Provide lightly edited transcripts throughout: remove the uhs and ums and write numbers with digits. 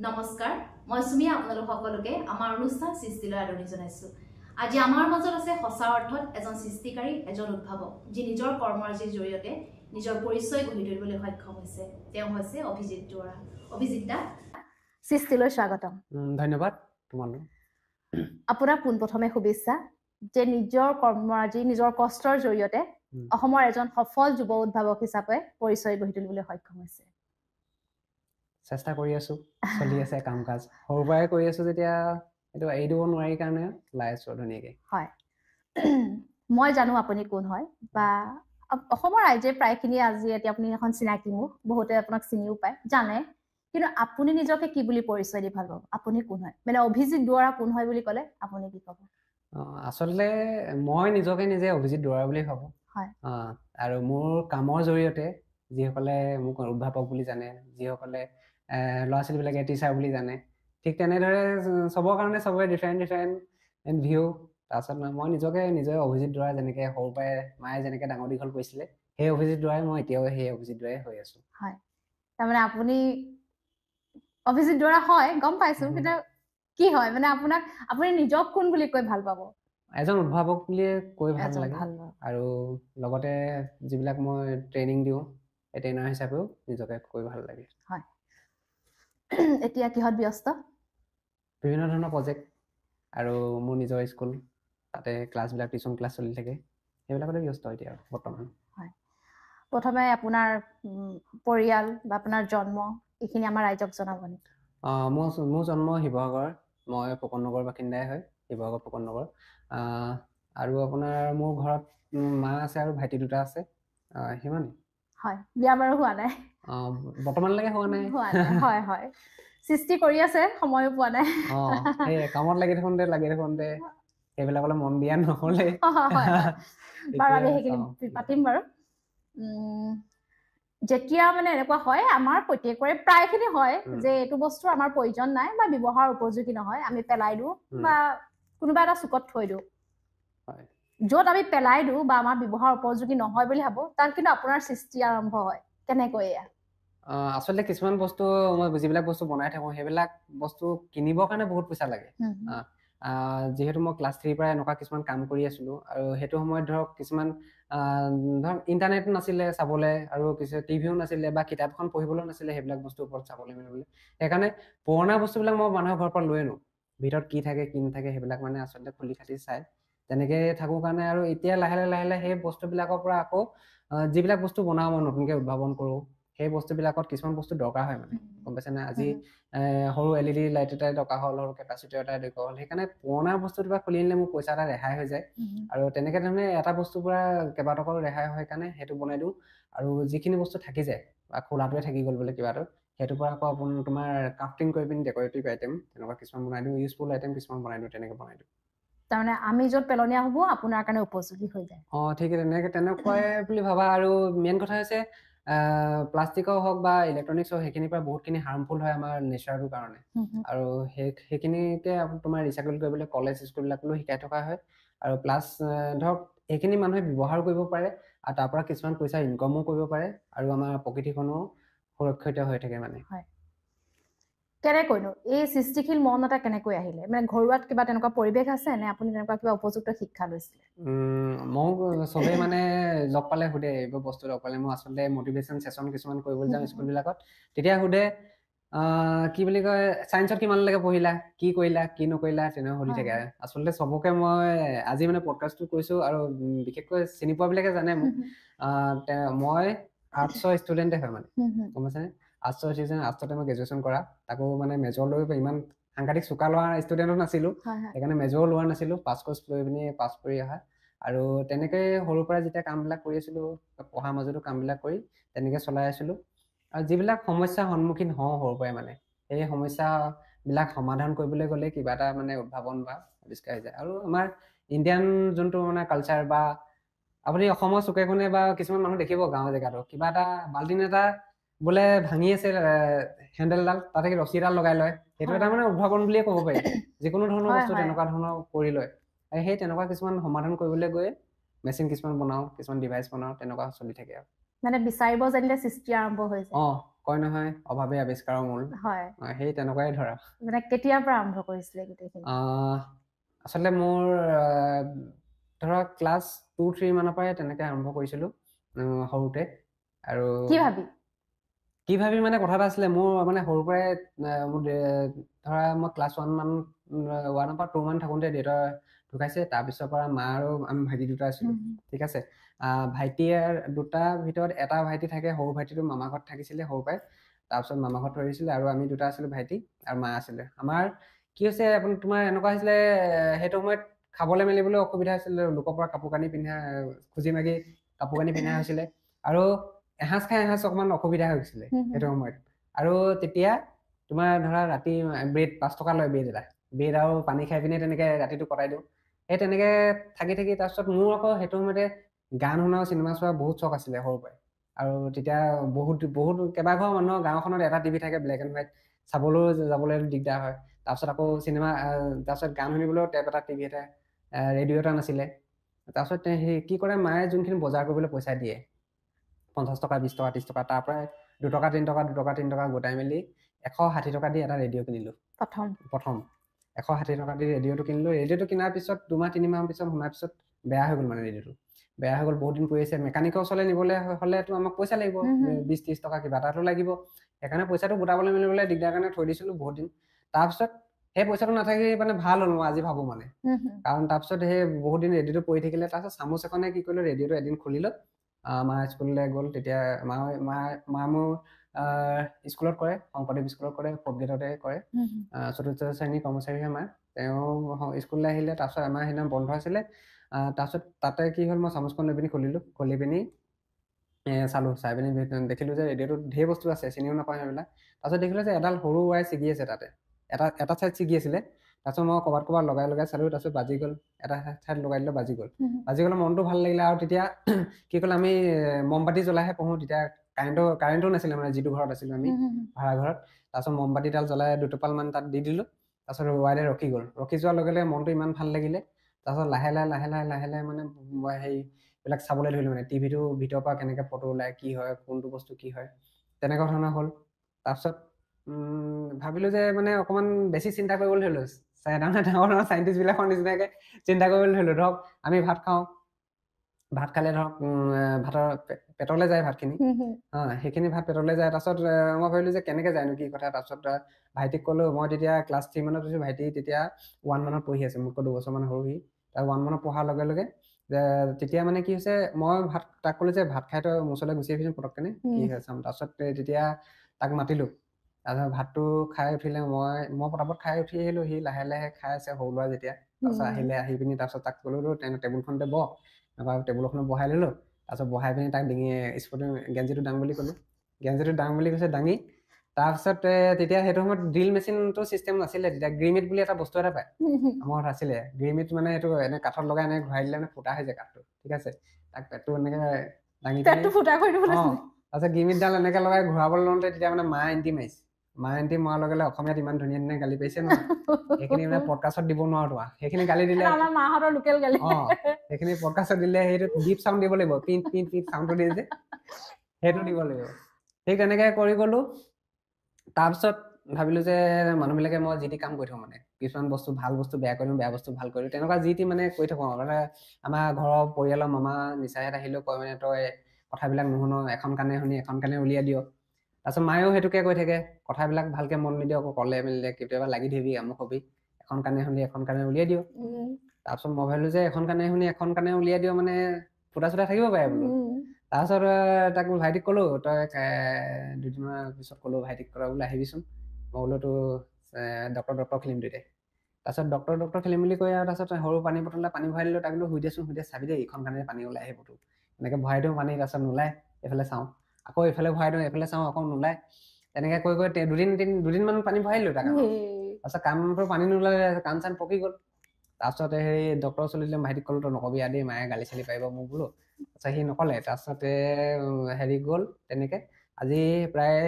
নমস্কাৰ মই সুমিয়া আপোনালোক সকলোকে আমাৰ অনুষ্ঠান সৃষ্টিলৈ আদৰণি জনাইছো আজি আমাৰ মাজত আছে সঁচা অৰ্থত এজন সৃষ্টিকাৰী এজন উদ্ভাৱক যি নিজৰ কৰ্মৰাজিৰ জৰিয়তে নিজৰ পৰিচয় গঢ়ি তুলিবলৈ সক্ষম হৈছে তেওঁ হৈছে অভিজিত দুৱৰা অভিজিত দা সৃষ্টিলৈ স্বাগতম ধন্যবাদ তোমালৈ আপোনাৰ পোনপ্ৰথমে শুভেচ্ছা যে নিজৰ কৰ্মৰাজি নিজৰ কষ্টৰ জৰিয়তে অসমৰ এজন সফল যুৱ উদ্ভাৱক হিচাপে পৰিচয় গঢ়ি তুলিবলৈ সক্ষম হৈছে চেষ্টা কৰি আছো চলি আছে কাম কাজ সৰুৰ পৰাই কৰি আছো যেতিয়া এটো এৰি দিব নোৱাৰি কাৰণে লাই আছো ধুনীয়াকৈ হয় মই জানো আপুনি কোন হয় বা অসমৰ ৰাইজে প্ৰায়খিনি আজি এতিয়া আপুনি এখন চিনাকি মুখ বহুতে আপোনাক চিনিও পায় জানে কিন্তু আপুনি নিজকে কি বুলি পৰিচয় দি ভাল পাব আপুনি কোন হয় মানে অভিজিত দুৱৰা কোন হয় বুলি ক'লে আপুনি কি ক'ব আচলতে মই নিজকে নিজে অভিজিত দুৱৰা বুলি ভাবো হয় আৰু মোৰ কামৰ জৰিয়তে যিসকলে মোক উদ্ভাৱক বুলি জানে যিসকলে ল'ৰা ছোৱালীবিলাকে টিচাৰ বুলি জানে ঠিক তেনেদৰে চবৰ কাৰণে চবৰে ডিফাৰেণ্ট ভিউ তাৰপিছত মই নিজকে নিজে অভিজিত দুৱৰা যেনেকৈ সৰুৰ পৰাই মায়ে যেনেকৈ ডাঙৰ দীঘল কৰিছিলে সেই অভিজিত দুৱৰাই মই এতিয়াও সেই অভিজিত দুৱৰাই হৈ আছো হয় তাৰমানে আপুনি অভিজিত দুৱৰা হয় গম পাইছো কিন্তু কি হয় মানে আপোনাক আপুনি নিজক কোন বুলি কৈ ভাল পাব এজন উদ্ভাৱক বুলিয়ে কৈ ভাল লাগে আৰু লগতে যিবিলাক মই ট্ৰেইনিং দিওঁ ট্ৰেইনাৰ হিচাপেও নিজকে কৈ ভাল লাগে হয় এতিয়া কিহত ব্যস্ত বিভিন্ন ধৰণৰ প্ৰজেক্ট আৰু মোৰ নিজৰ স্কুল তাতে ক্লাছবিলাক টিউচন ক্লাছ চলি থাকে সেইবিলাকতে ব্যস্ত এতিয়া বৰ্তমান হয় প্ৰথমে আপোনাৰ পৰিয়াল বা আপোনাৰ জন্ম এইখিনি আমাৰ ৰাইজক জনাব নেকি মোৰ জন্ম শিৱসাগৰ মই ফুকন নগৰ বাসিন্দাই হয় শিৱসাগৰ ফুকন নগৰ আৰু আপোনাৰ মোৰ ঘৰত মা আছে আৰু ভাইটি দুটা আছে সিমানেই হয় বিয়া বাৰু হোৱা নাই বৰ্তমানলৈকে হোৱা নাই হয় হয় সৃষ্টি কৰি আছে সময়ো পোৱা নাই সেই কামত লাগি থাকোঁতে সেইবিলাকলৈ মন দিয়া নহ'লে বাৰু আমি সেইখিনি পাতিম বাৰু যেতিয়া মানে এনেকুৱা হয় আমাৰ প্ৰত্যেকৰে প্ৰায়খিনি হয় যে এইটো বস্তু আমাৰ প্ৰয়োজন নাই বা ব্যৱহাৰ উপযোগী নহয় আমি পেলাই দিওঁ বা কোনোবা এটা চুকত থৈ দিওঁ য'ত আমি পেলাই দিওঁ বা আমাৰ ব্যৱহাৰ উপযোগী নহয় বুলি ভাবো তাত কিন্তু আপোনাৰ সৃষ্টি আৰম্ভ হয় কেনেকৈ এয়া আচলতে কিছুমান বস্তু মই যিবিলাক বস্তু বনাই থাকোঁ সেইবিলাক বস্তু কিনিবৰ কাৰণে বহুত পইচা লাগে যিহেতু মই ক্লাছ 3 পৰা এনেকুৱা কিছুমান কাম কৰি আছিলোঁ আৰু সেইটো সময়ত ধৰক কিছুমান ধৰক ইণ্টাৰনেট নাছিলে চাবলৈ আৰু কিছু টিভিও নাছিলে বা কিতাপখন পঢ়িবলৈও নাছিলে সেইবিলাক বস্তুৰ ওপৰত চাবলৈ মেলিবলৈ সেইকাৰণে পুৰণা বস্তুবিলাক মই মানুহৰ ঘৰৰ পৰা লৈ আনো ভিতৰত কি থাকে কি নাথাকে সেইবিলাক মানে আচলতে খুলি খাটি চাই তেনেকৈ থাকোঁ কাৰণে আৰু এতিয়া লাহে লাহে সেই বস্তুবিলাকৰ পৰা আকৌ যিবিলাক বস্তু বনাওঁ মই নতুনকৈ উদ্ভাৱন কৰোঁ সেই বস্তুবিলাকত কিছুমান বস্তু দৰকাৰ হয় মানে গম পাইছেনে আজি সৰু LED লাইট এটাই দৰকাৰ হ'ল সৰু কেপাচিটাৰ এটাই দৰকাৰ হ'ল সেইকাৰণে পুৰণা বস্তুটো পৰা খুলি আনিলে মোৰ পইচা এটা ৰেহাই হৈ যায় আৰু তেনেকৈ ধৰণে এটা বস্তুৰ পৰা কেইবাটকাও ৰেহাই হয় কাৰণে সেইটো বনাই দিওঁ আৰু যিখিনি বস্তু থাকি যায় বা খোলাটোৱে থাকি গ'ল বোলে কিবাটো সেইটোৰ পৰা আকৌ তোমাৰ ক্ৰাফটিং কৰি পিনি ডেকৰেটিভ আইটেম তেনেকুৱা কিছুমান বনাই দিওঁ ইউজফুল আইটেম কিছুমান বনাই দিওঁ তেনেকৈ বনাই দিওঁ তাৰমানে আমি য'ত পেলনীয়া হ'ব আপোনাৰ কাৰণে উপযোগী হৈ যায় ঠিক তেনেকুৱাই বুলি ভাবা আৰু মেইন কথা হৈছে প্লাষ্টিকৰ হওক বা ইলেক্ট্ৰনিক্স হওক সেইখিনিৰ পৰা বহুতখিনি হাৰ্মফুল হয় আমাৰ নেচাৰটোৰ কাৰণে আৰু সেইখিনিকে তোমাৰ ৰিচাইকেল কৰিবলৈ কলেজ স্কুলবিলাকলৈও শিকাই থকা হয় আৰু প্লাছ ধৰক সেইখিনি মানুহে ব্যৱহাৰ কৰিব পাৰে আৰু তাৰ পৰা কিছুমান পইচা ইনকামো কৰিব পাৰে আৰু আমাৰ প্ৰকৃতিখনো সুৰক্ষিত হৈ থাকে মানে কেনেকৈনো এই সৃষ্টিশীল মন এটা কেনেকৈ আহিলে মানে ঘৰুৱাত কিবা তেনেকুৱা পৰিৱেশ আছে নে আপুনি তেনেকুৱা কিবা উপযুক্ত শিক্ষা লৈছিলে মোক চবেই মানে লগ পালে সোধে এইবোৰ বস্তু লগ পালে মই আচলতে মটিভেশ্যন ছেশ্যন কিছুমান কৰিবলৈ যাওঁ স্কুলবিলাকত তেতিয়া সোধে কি বুলি কয় ছায়েন্সত কিমানলৈকে পঢ়িলা কি কৰিলা কি নকৰিলা তেনেকুৱা সুধি থাকে আচলতে চবকে মই আজি মানে পডকাষ্টটো কৈছোঁ আৰু বিশেষকৈ চিনি পোৱাবিলাকে জানে মোক মই আৰ্টছৰ ষ্টুডেণ্টে হয় মানে গম পাইছেনে আৰ্টছৰ ষ্টুডেণ্ট আৰ্টছতে মই গ্ৰেজুৱেশ্যন কৰা তাকো মানে মেজৰ লৈ ইমান সাংঘাতিক চোকা লোৱা ষ্টুডেণ্টো নাছিলোঁ সেইকাৰণে মেজৰো লোৱা নাছিলোঁ পাছ কৰ্চ লৈ পিনি পাছ কৰি অহা আৰু তেনেকৈ সৰুৰ পৰা যেতিয়া কামবিলাক কৰি আছিলোঁ পঢ়াৰ মাজতো কামবিলাক কৰি তেনেকৈ চলাই আছিলোঁ আৰু যিবিলাক সমস্যাৰ সন্মুখীন হওঁ সৰুৰ পৰাই মানে সেই সমস্যাবিলাক সমাধান কৰিবলৈ গ'লে কিবা এটা মানে উদ্ভাৱন বা আৱিষ্কাৰ হৈ যায় আৰু আমাৰ ইণ্ডিয়ান যোনটো মানে কালচাৰ বা আপুনি অসমৰ চুকে কোণে বা কিছুমান মানুহ দেখিব গাঁৱৰ জেগাতো কিবা এটা বাল্টিং এটা বোলে ভাঙি আছে হেণ্ডেলডাল তাতে ৰছী এডাল লগাই লয় সেইটো এটা মানে উদ্ভাৱন বুলিয়ে ক'ব পাৰি যিকোনো ধৰণৰ বস্তু তেনেকুৱা ধৰণৰ কৰি লয় সেই তেনেকুৱা কিছুমান সমাধান কৰিবলৈ গৈ মেচিন কিছুমান বনাওঁ কিছুমান ডিভাইচ বনাওঁ তেনেকুৱা চলি থাকে আৰু মানে বিচাৰিব জানিলে সৃষ্টি আৰম্ভ হৈ যায় কয় নহয় অভাৱে আৱিষ্কাৰৰ মূল হয় সেই তেনেকুৱাই ধৰা মানে কেতিয়াৰ পৰা আৰম্ভ কৰিছিলে গোটেইখিনি আচলতে মোৰ ধৰা ক্লাছ 2-3 মানৰ পৰাই তেনেকে আৰম্ভ কৰিছিলোঁ সৰুতে আৰু কি ভাবি মানে কথা এটা আছিলে মোৰ মানে সৰুৰ পৰাই মোৰ ধৰা মই ক্লাছ 1 পৰা 2 মান থাকোঁতে দেউতা ঢুকাইছে তাৰপিছৰ পৰা মা আৰু আমি ভাইটি দুটা আছিলোঁ ঠিক আছে ভাইটিৰ দুটাৰ ভিতৰত এটা ভাইটি থাকে সৰু ভাইটিটো মামা ঘৰত থাকিছিলে সৰু পৰাই তাৰপিছত মামা ঘৰত থৈ দিছিলে আৰু আমি দুটা আছিলোঁ ভাইটি আৰু মা আছিলে আমাৰ কি হৈছে তোমাৰ এনেকুৱা হৈছিলে সেইটো সময়ত খাবলৈ মেলিবলৈ অসুবিধা হৈছিলে লোকৰ পৰা কাপোৰ কানি পিন্ধা খুজি মাগি কাপোৰ কানি পিন্ধা হৈছিলে আৰু এসাঁজ খাই এসাঁজ অকণমান অসুবিধা হৈ গৈছিলে সেইটো সময়ত আৰু তেতিয়া তোমাৰ ধৰা ৰাতি ব্ৰেড 5 টকা লয় ব্ৰেড আৰু পানী খাই পিনে তেনেকে ৰাতিটো কটাই দিওঁ সেই তেনেকে থাকি তাৰপিছত মোৰ আকৌ সেইটো সময়তে গান শুনা চিনেমা চোৱা বহুত চখ আছিলে সৰুৰ পৰাই আৰু তেতিয়া বহুত কেইবাঘৰ মানুহৰ গাঁওখনত এটা টিভি থাকে ব্লেক এণ্ড হোৱাইট চাবলৈও যাবলৈ দিগদাৰ হয় তাৰপিছত আকৌ চিনেমা তাৰপিছত গান শুনিবলৈও টেপ এটা টিভি এটা ৰেডিঅ' এটা নাছিলে তাৰপিছত সেই কি কৰে মায়ে যোনখিনি বজাৰ কৰিবলৈ পইচা দিয়ে 50 টকা 20 টকা 30 টকা তাৰ পৰাই 2 টকা 3 টকা গোটাই মেলি 160 টকা দি এটা ৰেডিঅ' কিনিলোঁ প্ৰথম 160 টকা দি ৰেডিঅ'টো কিনিলোঁ ৰেডিঅ'টো কিনাৰ পিছত 2-3 মাহ পিছত শুনাৰ পিছত বেয়া হৈ গ'ল মানে ৰেডিঅ'টো বেয়া হৈ গ'ল বহুত দিন পৰি আছে মেকানিকৰ ওচৰলৈ নিবলৈ হ'লেতো আমাক পইচা লাগিব 20-30 টকা কিবা এটাতো লাগিব সেইকাৰণে পইচাটো গোটাবলৈ মেলিবলৈ দিগদাৰ কাৰণে থৈ দিছিলোঁ বহুত দিন তাৰপিছত সেই পইচাটো নাথাকি মানে ভাল হ'ল মই আজি ভাবোঁ মানে কাৰণ তাৰপিছত সেই বহুত দিন ৰেডিঅ'টো পৰি থাকিলে তাৰপিছত চামুচ এখনে কি কৰিলোঁ ৰেডিঅ'টো এদিন খুলিলোঁ মা স্কুললৈ গ'ল তেতিয়া মা মোৰ স্কুলত কৰে শংকৰদেৱ স্কুলত কৰে 4th গ্ৰেডতে কৰে 4ৰ্থ শ্ৰেণীৰ কৰ্মচাৰী হয় মা তেওঁ স্কুললৈ আহিলে তাৰপিছত আমাৰ সেইদিনা বন্ধ আছিলে তাৰপিছত তাতে কি হ'ল মই চামুচখন লৈ পিনি খুলি পিনি চালোঁ চাই পিনি দেখিলোঁ যে ৰেডিঅ'টোত ঢেৰ বস্তু আছে চিনিও নাপাওঁ সেইবিলাক তাৰপিছত দেখিলোঁ যে এডাল সৰু ৱাই ছিগি আছে তাতে এটা ছাইড ছিগি আছিলে তাৰপিছত মই ক'ৰবাত লগাই চালোঁ তাৰপিছত বাজি গ'ল এটা ছাইড লগাই দিলোঁ বাজি গ'ল মনটো ভাল লাগিলে আৰু তেতিয়া কি ক'লে আমি মমবাতি জ্বলাইহে পঢ়োঁ তেতিয়া কাৰেণ্টো নাছিলে মানে যিটো ঘৰত আছিলোঁ আমি ভাড়া ঘৰত তাৰপিছত মমবাতিডাল জ্বলাই 2 টোপালমান তাত দি দিলোঁ তাৰপিছত ৱাইৰে ৰখি যোৱাৰ লগে লগে মনটো ইমান ভাল লাগিলে তাৰপিছত লাহে লাহে মানে মই সেইবিলাক চাবলৈ ধৰিলোঁ মানে টিভিটো ভিতৰৰ পৰা কেনেকৈ ফটো ওলাই কি হয় কোনটো বস্তু কি হয় তেনেকুৱা ধৰণৰ হ'ল তাৰপিছত ভাবিলোঁ যে মানে অকণমান বেছি চিন্তা কৰিবলৈ ধৰিলোঁ ডাঙৰ চাইণ্টিষ্টবিলাকৰ নিচিনাকৈ চিন্তা কৰিবলৈ ধৰিলোঁ ধৰক আমি ভাত খাওঁ ভাত খালে ধৰক ভাতৰ পেটলৈ যায় ভাতখিনি সেইখিনি ভাত পেটলৈ যায় তাৰপিছত মই ভাবিলোঁ যে কেনেকৈ যায়নো কি কথা তাৰপিছত ভাইটিক ক'লোঁ মই তেতিয়া ক্লাছ 3 মানত আছোঁ ভাইটি তেতিয়া 1 মানত পঢ়ি আছে মোতকৈ 2 বছৰমান সৰু সি তাৰ 1 মানত পঢ়াৰ লগে লগে তেতিয়া মানে কি হৈছে মই তাক ক'লোঁ যে ভাত খাই তই মোৰ ওচৰলৈ গুচি আহিবিচোন পটককেনে কি হয় চাম তাৰপিছত তেতিয়া তাক মাতিলোঁ তাৰপিছত ভাতটো খাই উঠিলে মই পটাপট খাই উঠি আহিলোঁ সি লাহে লাহে খাই আছে সৰু ল'ৰা যেতিয়া তাৰপিছত আহি পিনি তাৰপিছত তাক ক'লোঁ টেবুলখনতে বহ টেবুলখনত বহাই ল'লোঁ তাৰপিছত বহাই পিনি তাক ডিঙি স্পৰ্টিং গেঞ্জিটো দাং বুলি ক'লোঁ গেঞ্জিটো দাং বুলি কৈছে দাঙি তাৰপিছত তেতিয়া সেইটো সময়ত ড্ৰিল মেচিনটো চিষ্টেম নাছিলে তেতিয়া গ্ৰীমিট বুলি এটা বস্তু এটা পায় আমাৰ ঘৰত আছিলে গ্ৰীমিট মানে এইটো এনে কাঠত লগাই এনেকৈ ঘূৰাই দিলে মানে ফুটা হৈ যায় কাঠটো ঠিক আছে তাক পেটটো এনেকৈ দাঙি তাৰপিছত গ্ৰীমিটডাল এনেকৈ লগাই ঘূৰাবলৈ লওঁতে তেতিয়া মানে মা এণ্টি মৰাৰ লগে লগে অসমীয়াত ইমান ধুনীয়া গালি পাৰিছে ন সেইখিনি মানে পডকাষ্টত দিব নোৱাৰো সেইখিনি গালি দিলে সেইখিনি পডকাষ্টত দিলে সেইটো ডিপ চাউণ্ড দিব লাগিব পিন পিন পিন চাউণ্ডটো দিয়ে যে সেইটো দিব লাগিব ঠিক তেনেকৈ কৰি গ'লোঁ তাৰপিছত ভাবিলোঁ যে মানুহবিলাকে মই যি টি কাম কৰি থাকোঁ মানে কিছুমান বস্তু ভাল বস্তু বেয়া কৰি দিওঁ বেয়া বস্তু ভাল কৰি দিওঁ তেনেকুৱা যি টি মানে কৰি থাকোঁ মানে আমাৰ ঘৰৰ পৰিয়ালৰ মামা নিচাহেঁত আহিলেও কয় মানে তই কথাবিলাক নুশুন এখন কাণে শুনি এখন কাণে উলিয়াই দিয় তাৰপিছত মায়েও সেইটোকে কৈ থাকে কথাবিলাক ভালকে মন নিদিয়ে আকৌ ক'লে মেলিলে কেতিয়াবা লাগি ধৰিবি আমুক হবি এখন কাণে শুনি এখন কাণে উলিয়াই দিওঁ তাৰপিছত মই ভাবিলোঁ যে এখন কাণে শুনি এখন কাণে উলিয়াই দিওঁ মানে ফুটা চুটা থাকিব পাৰে বোলো তাৰপিছত তাক ভাইটিক ক'লোঁ তই 2 দিনৰ পিছত ক'লোঁ ভাইটিক তই বোলে আহিবিচোন মই বোলো তো ডক্তৰ খেলিম দুইটাই তাৰপিছত ডক্তৰ খেলিম বুলি কৈ আৰু তাৰপিছত সৰু পানী বটলতে পানী ভৰাই দিলোঁ তাক বোলো শুই দিয়াচোন চাবি দেই এইখন কাণে পানী ওলাই আহিবতো এনেকৈ ভৰাই দিওঁ পানী তাৰপিছত নোলায় এইফালে চাওঁ আকৌ এইফালে ভৰাই দিওঁ এইফালে চাওঁ আকৌ নোলায় তেনেকৈ কৈ দুদিনমান পানী ভৰাই দিলোঁ তাক তাৰপিছত কাণটো পানী নোলালে কাণ চান পকি গ'ল তাৰপিছত সেই ডক্টৰৰ ওচৰলৈ দিলে ভাইটিক ক'লোঁ তই নকবি দেই মায়ে গালি চালি পাৰিব মোক বোলো তাৰপিছত সি নক'লে তাৰপিছতে হেৰি গ'ল তেনেকৈ আজি প্ৰায়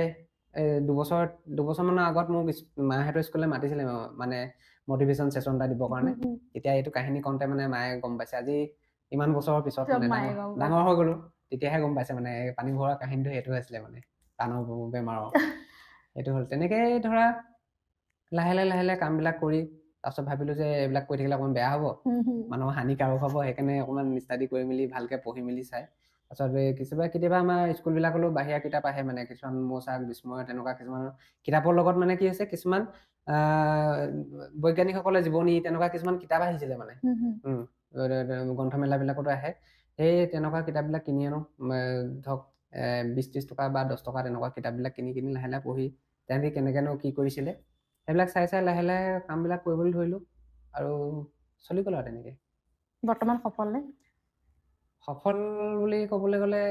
2 বছৰমানৰ আগত মোক মাহঁতৰ স্কুললৈ মাতিছিলে মানে মটিভেশ্যন ছেশ্যন এটা দিবৰ কাৰণে তেতিয়া এইটো কাহিনী কওঁতে মানে মায়ে গম পাইছে আজি ইমান বছৰৰ পিছত মানে ডাঙৰ হৈ গ'লো তেতিয়াহে গম পাইছে মানে পানী ভৰোৱা কাহিনীটো সেইটো আছিলে মানে কাণৰ বেমাৰৰ এইটো হ'ল তেনেকে ধৰা লাহে লাহে কামবিলাক কৰি তাৰপিছত ভাবিলো যে এইবিলাক কৰি থাকিলে অকণমান বেয়া হ'ব মানুহৰ হানিকাৰক হ'ব সেইকাৰণে অকণমান ষ্টাডি কৰি মেলি ভালকে পঢ়ি মেলি চাই তাৰপিছত কেতিয়াবা আমাৰ স্কুলবিলাকলৈও বাহিৰা কিতাপ আহে মানে কিছুমান মৌচাক বিস্ময় তেনেকুৱা কিছুমান কিতাপৰ লগত মানে কি হৈছে কিছুমান বৈজ্ঞানিকসকলে জীৱনী তেনেকুৱা কিছুমান কিতাপ আহিছিলে মানে গ্ৰন্থমেলাবিলাকতো আহে সেই তেনেকুৱা কিতাপবিলাক কিনি আনো ধৰক 20-30 টকা বা 10 টকা তেনেকুৱা কিতাপবিলাক কিনি লাহে লাহে পঢ়ি তেনেকৈ কেনেকেনো কি কৰিছিলে সেইবিলাক চাই লাহে লাহে কামবিলাক কৰিবলৈ ধৰিলো আৰু চলি গ'ল আৰু তেনেকে বৰ্তমান সফল নে সফল বুলি ক'বলৈ গ'লে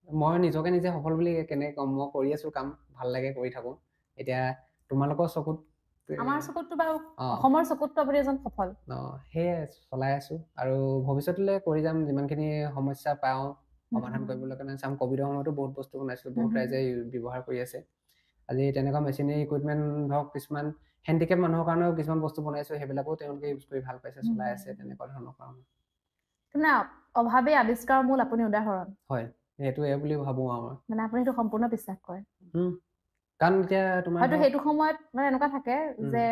মই নিজকে নিজে সফল বুলি কেনেকৈ ক'ম মই কৰি আছো কাম ভাল লাগে কৰি থাকো এতিয়া তোমালোকৰ চকুত আমাৰ চকুতটো বাৰু অসমৰ চকুতটো আপুনি এজন সফল সেয়ে চলাই আছো আৰু ভৱিষ্যতলৈ কৰি যাম যিমানখিনি সমস্যা পাওঁ সমাধান কৰিবলৈ কাৰণে চাম ক'ভিডৰ সময়তো বহুত বস্তু বনাইছিলো বহুত ৰাইজে ব্যৱহাৰ কৰি আছে আজি তেনেকুৱা মেচিনাৰী ইকুইপমেণ্ট ধৰক কিছুমান হেণ্ডিকেপ মানুহৰ কাৰণেও কিছুমান বস্তু বনাইছো সেইবিলাকো তেওঁলোকে ইউজ কৰি ভাল পাইছে চলাই আছে তেনেকুৱা ধৰণৰ কাম অভাৱে আৱিষ্কাৰৰ মূল আপুনি উদাহৰণ হয় সেইটোৱে বুলি ভাবো আমাৰ মানে আপুনি সেইটো সম্পূৰ্ণ বিশ্বাস কৰে কাৰণ এতিয়া তোমাৰ হয়তো সেইটো সময়ত মানে এনেকুৱা থাকে যে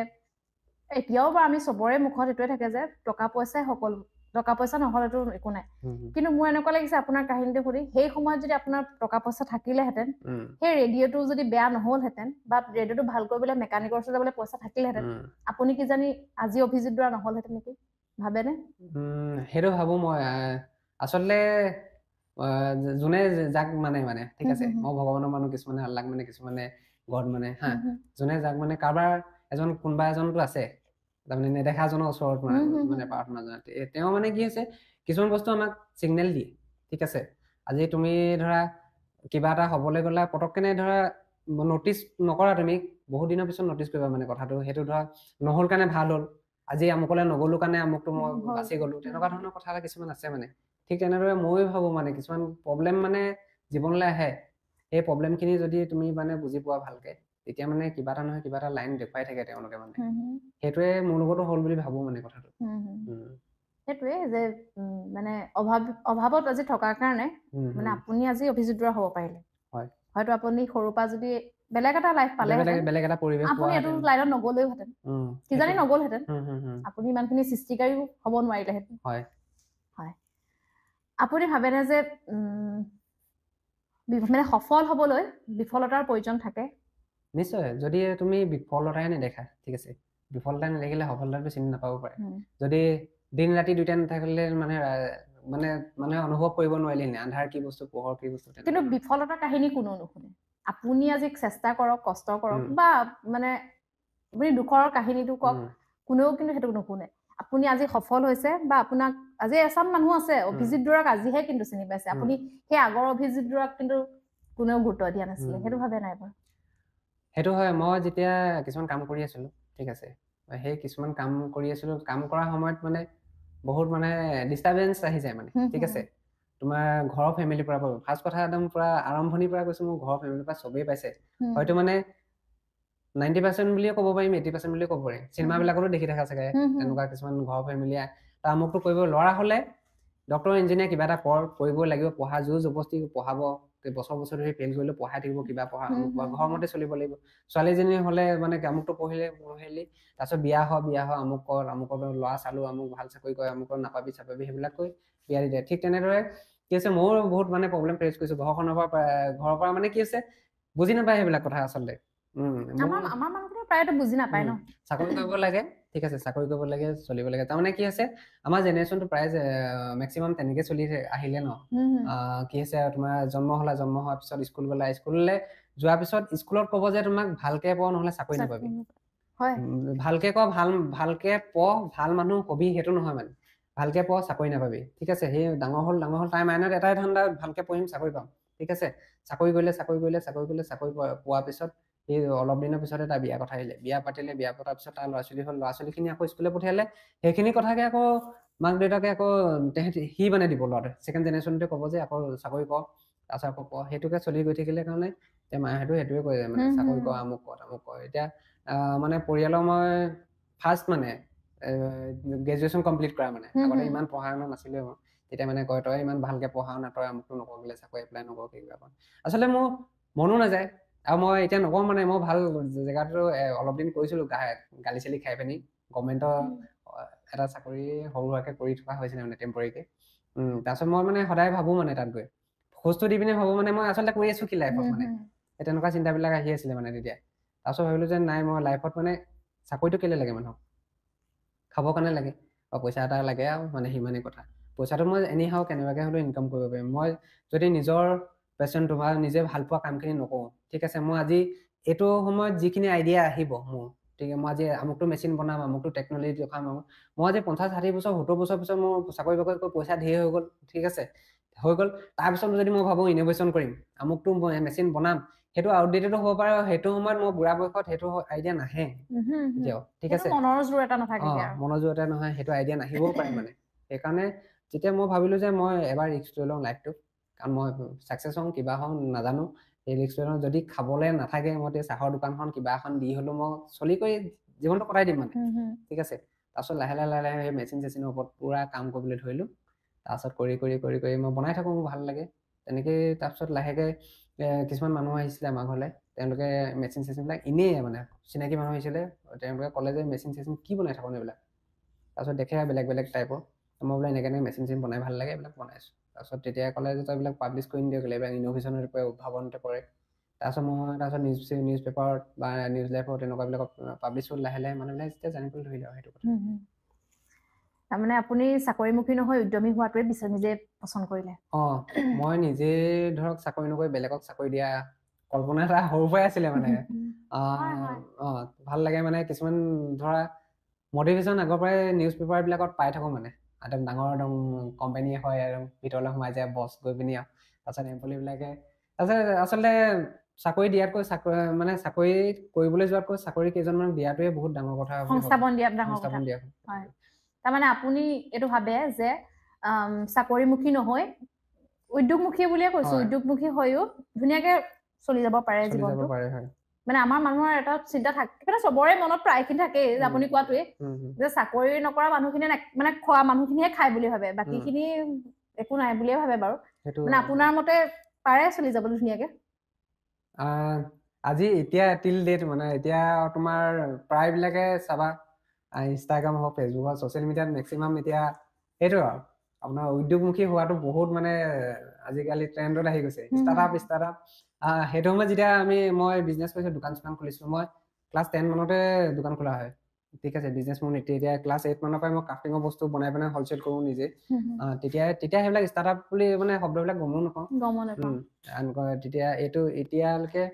এতিয়াও বাৰু আমি চবৰে মুখত এইটোৱে থাকে যে টকা পইচাই সকলো টকা পইচা নহ'লেতো একো নাই কিন্তু মোৰ এনেকুৱা লাগিছে আপোনাৰ কাহিনীটো শুনি সেই সময়ত যদি আপোনাৰ টকা পইচা থাকিলেহেঁতেন সেই ৰেডিঅ'টো যদি বেয়া নহ'লহেঁতেন বা ৰেডিঅ'টো ভাল কৰিবলৈ মেকানিকৰ ওচৰত যাবলৈ পইচা থাকিলেহেঁতেন আপুনি কিজানি আজি অভিজিত বৰা নহ'লহেঁতেন নেকি ভাবেনে সেইটো ভাবো মই আচলতে যোনে যাক মানে ঠিক আছে মই ভগৱানৰ মানুহ কিছুমানে আল্লাহ মানে কিছুমানে গড মানে হা যোনে যাক মানে কাৰোবাৰ কোনোবা এজনটো আছে তাৰমানে নেদেখাজনৰ ওচৰত মানে প্ৰাৰ্থনা জনাতে তেওঁ মানে কি হৈছে কিছুমান বস্তু আমাক চিগনেল দিয়ে ঠিক আছে আজি তুমি ধৰা কিবা এটা হ'বলৈ গ'লে পটককেনে ধৰা নটিচ নকৰা তুমি বহুত দিনৰ পিছত নটিচ কৰিবা মানে কথাটো সেইটো ধৰা নহ'ল কাৰণে ভাল হ'ল আজি আমুকলে নগ'লো কাৰণে আমুকটো মই বাচি গ'লো তেনেকুৱা ধৰণৰ কথা কিছুমান আছে মানে ঠিক তেনেদৰে মই ভাবো মানে কিছুমান প্ৰব্লেম মানে জীৱনলৈ আহে সেই প্ৰব্লেমখিনি যদি তুমি মানে বুজি পোৱা ভালকে তেতিয়া মানে কিবা এটা নহয় কিবা এটা লাইন দেখুৱাই থাকে তেওঁলোকে মানে সেইটোৱে মোৰ লগতো হ'ল বুলি ভাবো মানে কথাটো সেইটোৱে যে মানে অভাৱত আজি থকাৰ কাৰণে মানে আপুনি আজি অভিজিত বৰা হ'ব পাৰিলে হয়তো আপুনি সৰুৰ পৰা যদি বেলেগ এটা লাইফ পালে বেলেগ এটা পৰিৱেশ আপুনি এইটো লাইনত নগ'লেওহেঁতেন কিজানি নগ'লহেঁতেন আপুনি ইমানখিনি সৃষ্টিকাৰীও হ'ব নোৱাৰিলেহেঁতেন হয় আপুনি ভাবেনে যে মানে সফল হ'বলৈ বিফলতাৰ প্ৰয়োজন থাকে নিশ্চয় যদি তুমি বিফলতাই নেদেখা ঠিক আছে বিফলতা নেদেখিলে সফলতাটো চিনি নাপাব পাৰে যদি দিন ৰাতি দুইটা নাথাকিলে মানে মানুহে অনুভৱ কৰিব নোৱাৰিলে আন্ধাৰ কি বস্তু পোহৰ কি বস্তু কিন্তু বিফলতাৰ কাহিনী কোনো নুশুনে আপুনি আজি চেষ্টা কৰক কষ্ট কৰক বা মানে আপুনি দুখৰ কাহিনীটো কওক কোনেও কিন্তু সেইটো নুশুনে আপুনি আজি সফল হৈছে বা আপোনাক আজি এচাম মানুহ আছে অভিজিত বৰাক আজিহে কিন্তু চিনি পাইছে আপুনি সেই আগৰ অভিজিত বৰাক কিন্তু কোনেও গুৰুত্ব দিয়া নাছিলে সেইটো ভাবে নাই বাৰু সেইটো হয় মই যেতিয়া কিছুমান কাম কৰি আছিলো ঠিক আছে সেই কিছুমান কাম কৰি আছিলো কাম কৰা সময়ত মানে বহুত মানে ডিস্টাৰবেন্স আহি যায় মানে ঠিক আছে তোমাৰ ঘৰৰ ফেমিলিৰ পৰা ফাৰ্ষ্ট কথা একদম পুৰা আৰম্ভণিৰ পৰা কৈছো মোৰ ঘৰৰ ফেমিলিৰ পৰা চবেই পাইছে হয়তো মানে 90% বুলিয়ে ক'ব পাৰিম 80% বুলিয়ে ক'ব পাৰিম চিনেমাবিলাকতো দেখি থাকা চাগে তেনেকুৱা কিছুমান ঘৰৰ ফেমিলিয়ে তাৰ আমুকটো কৰিব ল'ৰা হ'লে ডক্টৰ ইঞ্জিনিয়াৰ কিবা এটা কৰিবই লাগিব পঢ়া জোৰ জবস্তি পঢ়াব বছৰ ধৰি ফেইল কৰিলে পঢ়াই থাকিব কিবা পঢ়া ঘৰৰ মতে চলিব লাগিব ছোৱালীজনী হ'লে মানে আমুকটো পঢ়িলি তাৰপিছত বিয়া হয় আমুকৰ ল'ৰা চালো আমুক ভাল চাকৰি কৰে আমুকৰ নাপাবি সেইবিলাক কৈ বিয়া দি দিয়ে ঠিক তেনেদৰে কি হৈছে মোৰ বহুত মানে প্ৰব্লেম ফেচ কৰিছো ঘৰৰ পৰা মানে কি হৈছে বুজি নাপায় সেইবিলাক কথা আচলতে আমাৰ মানুহখিনি প্ৰায়তো বুজি নাপায় ন চাকৰি কৰিব লাগে ঠিক আছে চাকৰি কৰিব লাগে চলিব লাগে তাৰমানে কি আছে আমাৰ জেনেৰেশ্যনটো প্ৰায় মেক্সিমাম তেনেকে চলি আহিলে ন কি হৈছে তোমাৰ জন্ম হোৱাৰ পিছত স্কুল গ'লা স্কুললৈ যোৱাৰ পিছত স্কুলত ক'ব যে তোমাক ভালকে পঢ় নহ'লে চাকৰি নাপাবি ভালকে পঢ় ভাল মানুহ হবি সেইটো নহয় মানে ভালকে পঢ় চাকৰি নাপাবি ঠিক আছে সেই ডাঙৰ হ'ল তাই মাইনত এটাই ধান্দা ভালকে পঢ়িম চাকৰি পাম ঠিক আছে চাকৰি পোৱাৰ পিছত সেই অলপ দিনৰ পিছতে তাৰ বিয়া কথা আহিলে বিয়া পাতিলে বিয়া পতাৰ পিছত তাৰ ল'ৰা ছোৱালীখিনি আকৌ স্কুললৈ পঠিয়ালে সেইখিনি কথাকে আকৌ মাক দেউতাকে আকৌ সি মানে দিব ল'ৰাটোৱে ছেকেণ্ড জেনেৰেশ্যনটোৱে ক'ব যে আকৌ চাকৰি কৰ তাৰপিছত আকৌ সেইটোকে চলি গৈ থাকিলে কাৰণে মাহঁতো সেইটোৱে কয় মানে চাকৰি কৰ আমুক কৰ এতিয়া মানে পৰিয়ালৰ মই ফাৰ্ষ্ট মানে গ্ৰেজুৱেশ্যন কমপ্লিট কৰা মানে আগতে ইমান পঢ়া শুনা নাছিলে তেতিয়া মানে কয় তই ইমান ভালকে পঢ়া শুনা তই আমুকটো নকৰিলে চাকৰি এপ্লাই নকৰ কিবা আচলতে মোৰ মনো নাযায় আৰু মই এতিয়া নকওঁ মানে মই ভাল জেগাটো অলপ দিন কৰিছিলোঁ গালি চালি খাই পিনি গভৰ্ণমেণ্টৰ এটা চাকৰি সৰু সুৰাকৈ কৰি থকা হৈছিলে মানে টেম্পৰেৰীকৈ তাৰপিছত মই মানে সদায় ভাবোঁ মানে তাত গৈ খোজটো দি পিনে ভাবোঁ মানে মই আচলতে কৰি আছোঁ কি লাইফত মানে তেনেকুৱা চিন্তাবিলাক আহি আছিলে মানে তেতিয়া তাৰপিছত ভাবিলোঁ যে নাই মই লাইফত মানে চাকৰিটো কেলৈ লাগে মানুহক খাবৰ কাৰণে লাগে বা পইচা এটা লাগে আৰু মানে সিমানেই কথা পইচাটো মই এনেই হওক কেনেবাকৈ হ'লেও ইনকাম কৰিব পাৰিম মই যদি নিজৰ পেচনটো বা নিজে ভাল পোৱা কামখিনি নকৰোঁ ঠিক আছে মই আজি এইটো সময়ত যিখিনি আইডিয়া আহিব মোৰ ঠিক আছে মই আজি আমুকটো মেচিন বনাম আমুকটো টেকন'লজি দেখাম মই আজি 50-60 বছৰ 70 বছৰ পিছত মোৰ চাকৰি বাকৰি কৰি পইচা ধেৰ হৈ গ'ল ঠিক আছে হৈ গ'ল তাৰপিছত যদি মই ভাবোঁ ইন'ভেশ্যন কৰিম আমুকটো মেচিন বনাম সেইটো আউটডেটেডো হ'ব পাৰে সেইটো সময়ত মই বুঢ়া বয়সত সেইটো আইডিয়া নাহে এতিয়াও ঠিক আছে মনৰ জোৰ এটা নাথাকে মনৰ জোৰ এটা নহয় সেইটো আইডিয়া নাহিবও পাৰে মানে সেইকাৰণে যেতিয়া মই ভাবিলোঁ যে মই এবাৰ ৰিস্ক লৈ লওঁ লাইফটো কাৰণ মই ছাকচেছ হওঁ কিবা হওঁ নাজানো সেই ৰিস্ক লৈ লওঁ যদি খাবলৈ নাথাকে মই চাহৰ দোকানখন কিবা এখন দি হ'লেও মই চলি কৰি জীৱনটো কটাই দিম মানে ঠিক আছে তাৰপিছত লাহে লাহে সেই মেচিন চেচিনৰ ওপৰত পূৰা কাম কৰিবলৈ ধৰিলোঁ তাৰপিছত কৰি মই বনাই থাকোঁ মোৰ ভাল লাগে তেনেকৈ তাৰপিছত লাহেকৈ কিছুমান মানুহ আহিছিলে আমাৰ ঘৰলৈ তেওঁলোকে মেচিন চেচিনবিলাক এনেই মানে চিনাকি মানুহ আহিছিলে তেওঁলোকে ক'লে যে মেচিন চেচিন কি বনাই থাকোঁ এইবিলাক তাৰপিছত দেখে বেলেগ বেলেগ টাইপৰ মই বোলে এনেকৈ মেচিন চেচিন বনাই ভাল লাগে এইবিলাক বনাইছোঁ তাৰপিছত তেতিয়া ক'লে যে তই এইবিলাক পাব্লিছ কৰি নিদিয়ক এইবিলাক ইন'ভেশ্যনৰ উদ্ভাৱনতে পৰে তাৰপিছত মই নিউজ পেপাৰত বা নিউজ লাইভত তেনেকুৱাবিলাকত পাব্লিছ কৰি লাহে লাহে মানুহবিলাক যেতিয়া জানিবলৈ ধৰিলে আৰু সেইটো কথা তাৰমানে আপুনি চাকৰিমুখী নহয় উদ্যমী হোৱাটোৱে নিজে পচন্দ কৰিলে মই নিজে ধৰক চাকৰি নকৰি বেলেগক চাকৰি দিয়া কল্পনা এটা সৰুৰ পৰাই আছিলে মানে ভাল লাগে মানে কিছুমান ধৰা মটিভেশ্যন আগৰ পৰাই নিউজ পেপাৰবিলাকত পাই থাকোঁ মানে একদম ডাঙৰ একদম কোম্পানী হয় একদম ভিতৰলৈ সোমাই যায় বছ গৈ পিনি আৰু তাৰপিছত এম্প্লয়ীবিলাকে তাৰপিছত আচলতে চাকৰি দিয়াতকৈ মানে চাকৰি কৰিবলৈ যোৱাতকৈ চাকৰি কেইজনমান দিয়াটোৱে বহুত ডাঙৰ কথা সংস্থাপন দিয়া হয় তাৰমানে আপুনি এইটো ভাবে যে চাকৰিমুখী নহয় উদ্যোগমুখী বুলিয়ে কৈছো উদ্যোগমুখী হৈও ধুনীয়াকে চলি যাব পাৰে জীৱনটো মানে আমাৰ মানুহৰ এটা চিন্তা থাকে মানে চবৰে মনত প্ৰায়খিনি থাকে যে আপুনি কোৱাটোৱে যে চাকৰি নকৰা মানুহখিনিয়ে মানে খোৱা মানুহখিনিয়ে খায় বুলি ভাবে বাকীখিনি একো নাই বুলিয়ে ভাবে বাৰু মানে আপোনাৰ মতে পাৰে চলি যাবলৈ ধুনীয়াকে আজি এতিয়া টিল ডেট মানে এতিয়া তোমাৰ প্ৰায়বিলাকে চাবা ইনষ্টাগ্ৰাম হওক ফেচবুক হওক ছ'চিয়েল মিডিয়াত মেক্সিমাম এতিয়া সেইটো আৰু আপোনাৰ উদ্যোগমুখী হোৱাটো বহুত মানে আজিকালি ট্ৰেণ্ডত আহি গৈছে ষ্টাৰ্টআপ সেইটো সময়ত যেতিয়া মই বিজনেছ কৰিছোঁ দোকান চোকান খুলিছোঁ মই ক্লাছ 10 মানতে দোকান খোলা হয় ঠিক আছে বিজনেছ মোৰ এতিয়া ক্লাছ 8 মানৰ পৰাই মই ক্ৰাফ্টিঙৰ বস্তু বনাই পেলাই হ'লচেল কৰোঁ নিজে তেতিয়া সেইবিলাক ষ্টাৰ্টআপ বুলি মানে শব্দবিলাক গমো নাপাওঁ তেতিয়া এতিয়ালৈকে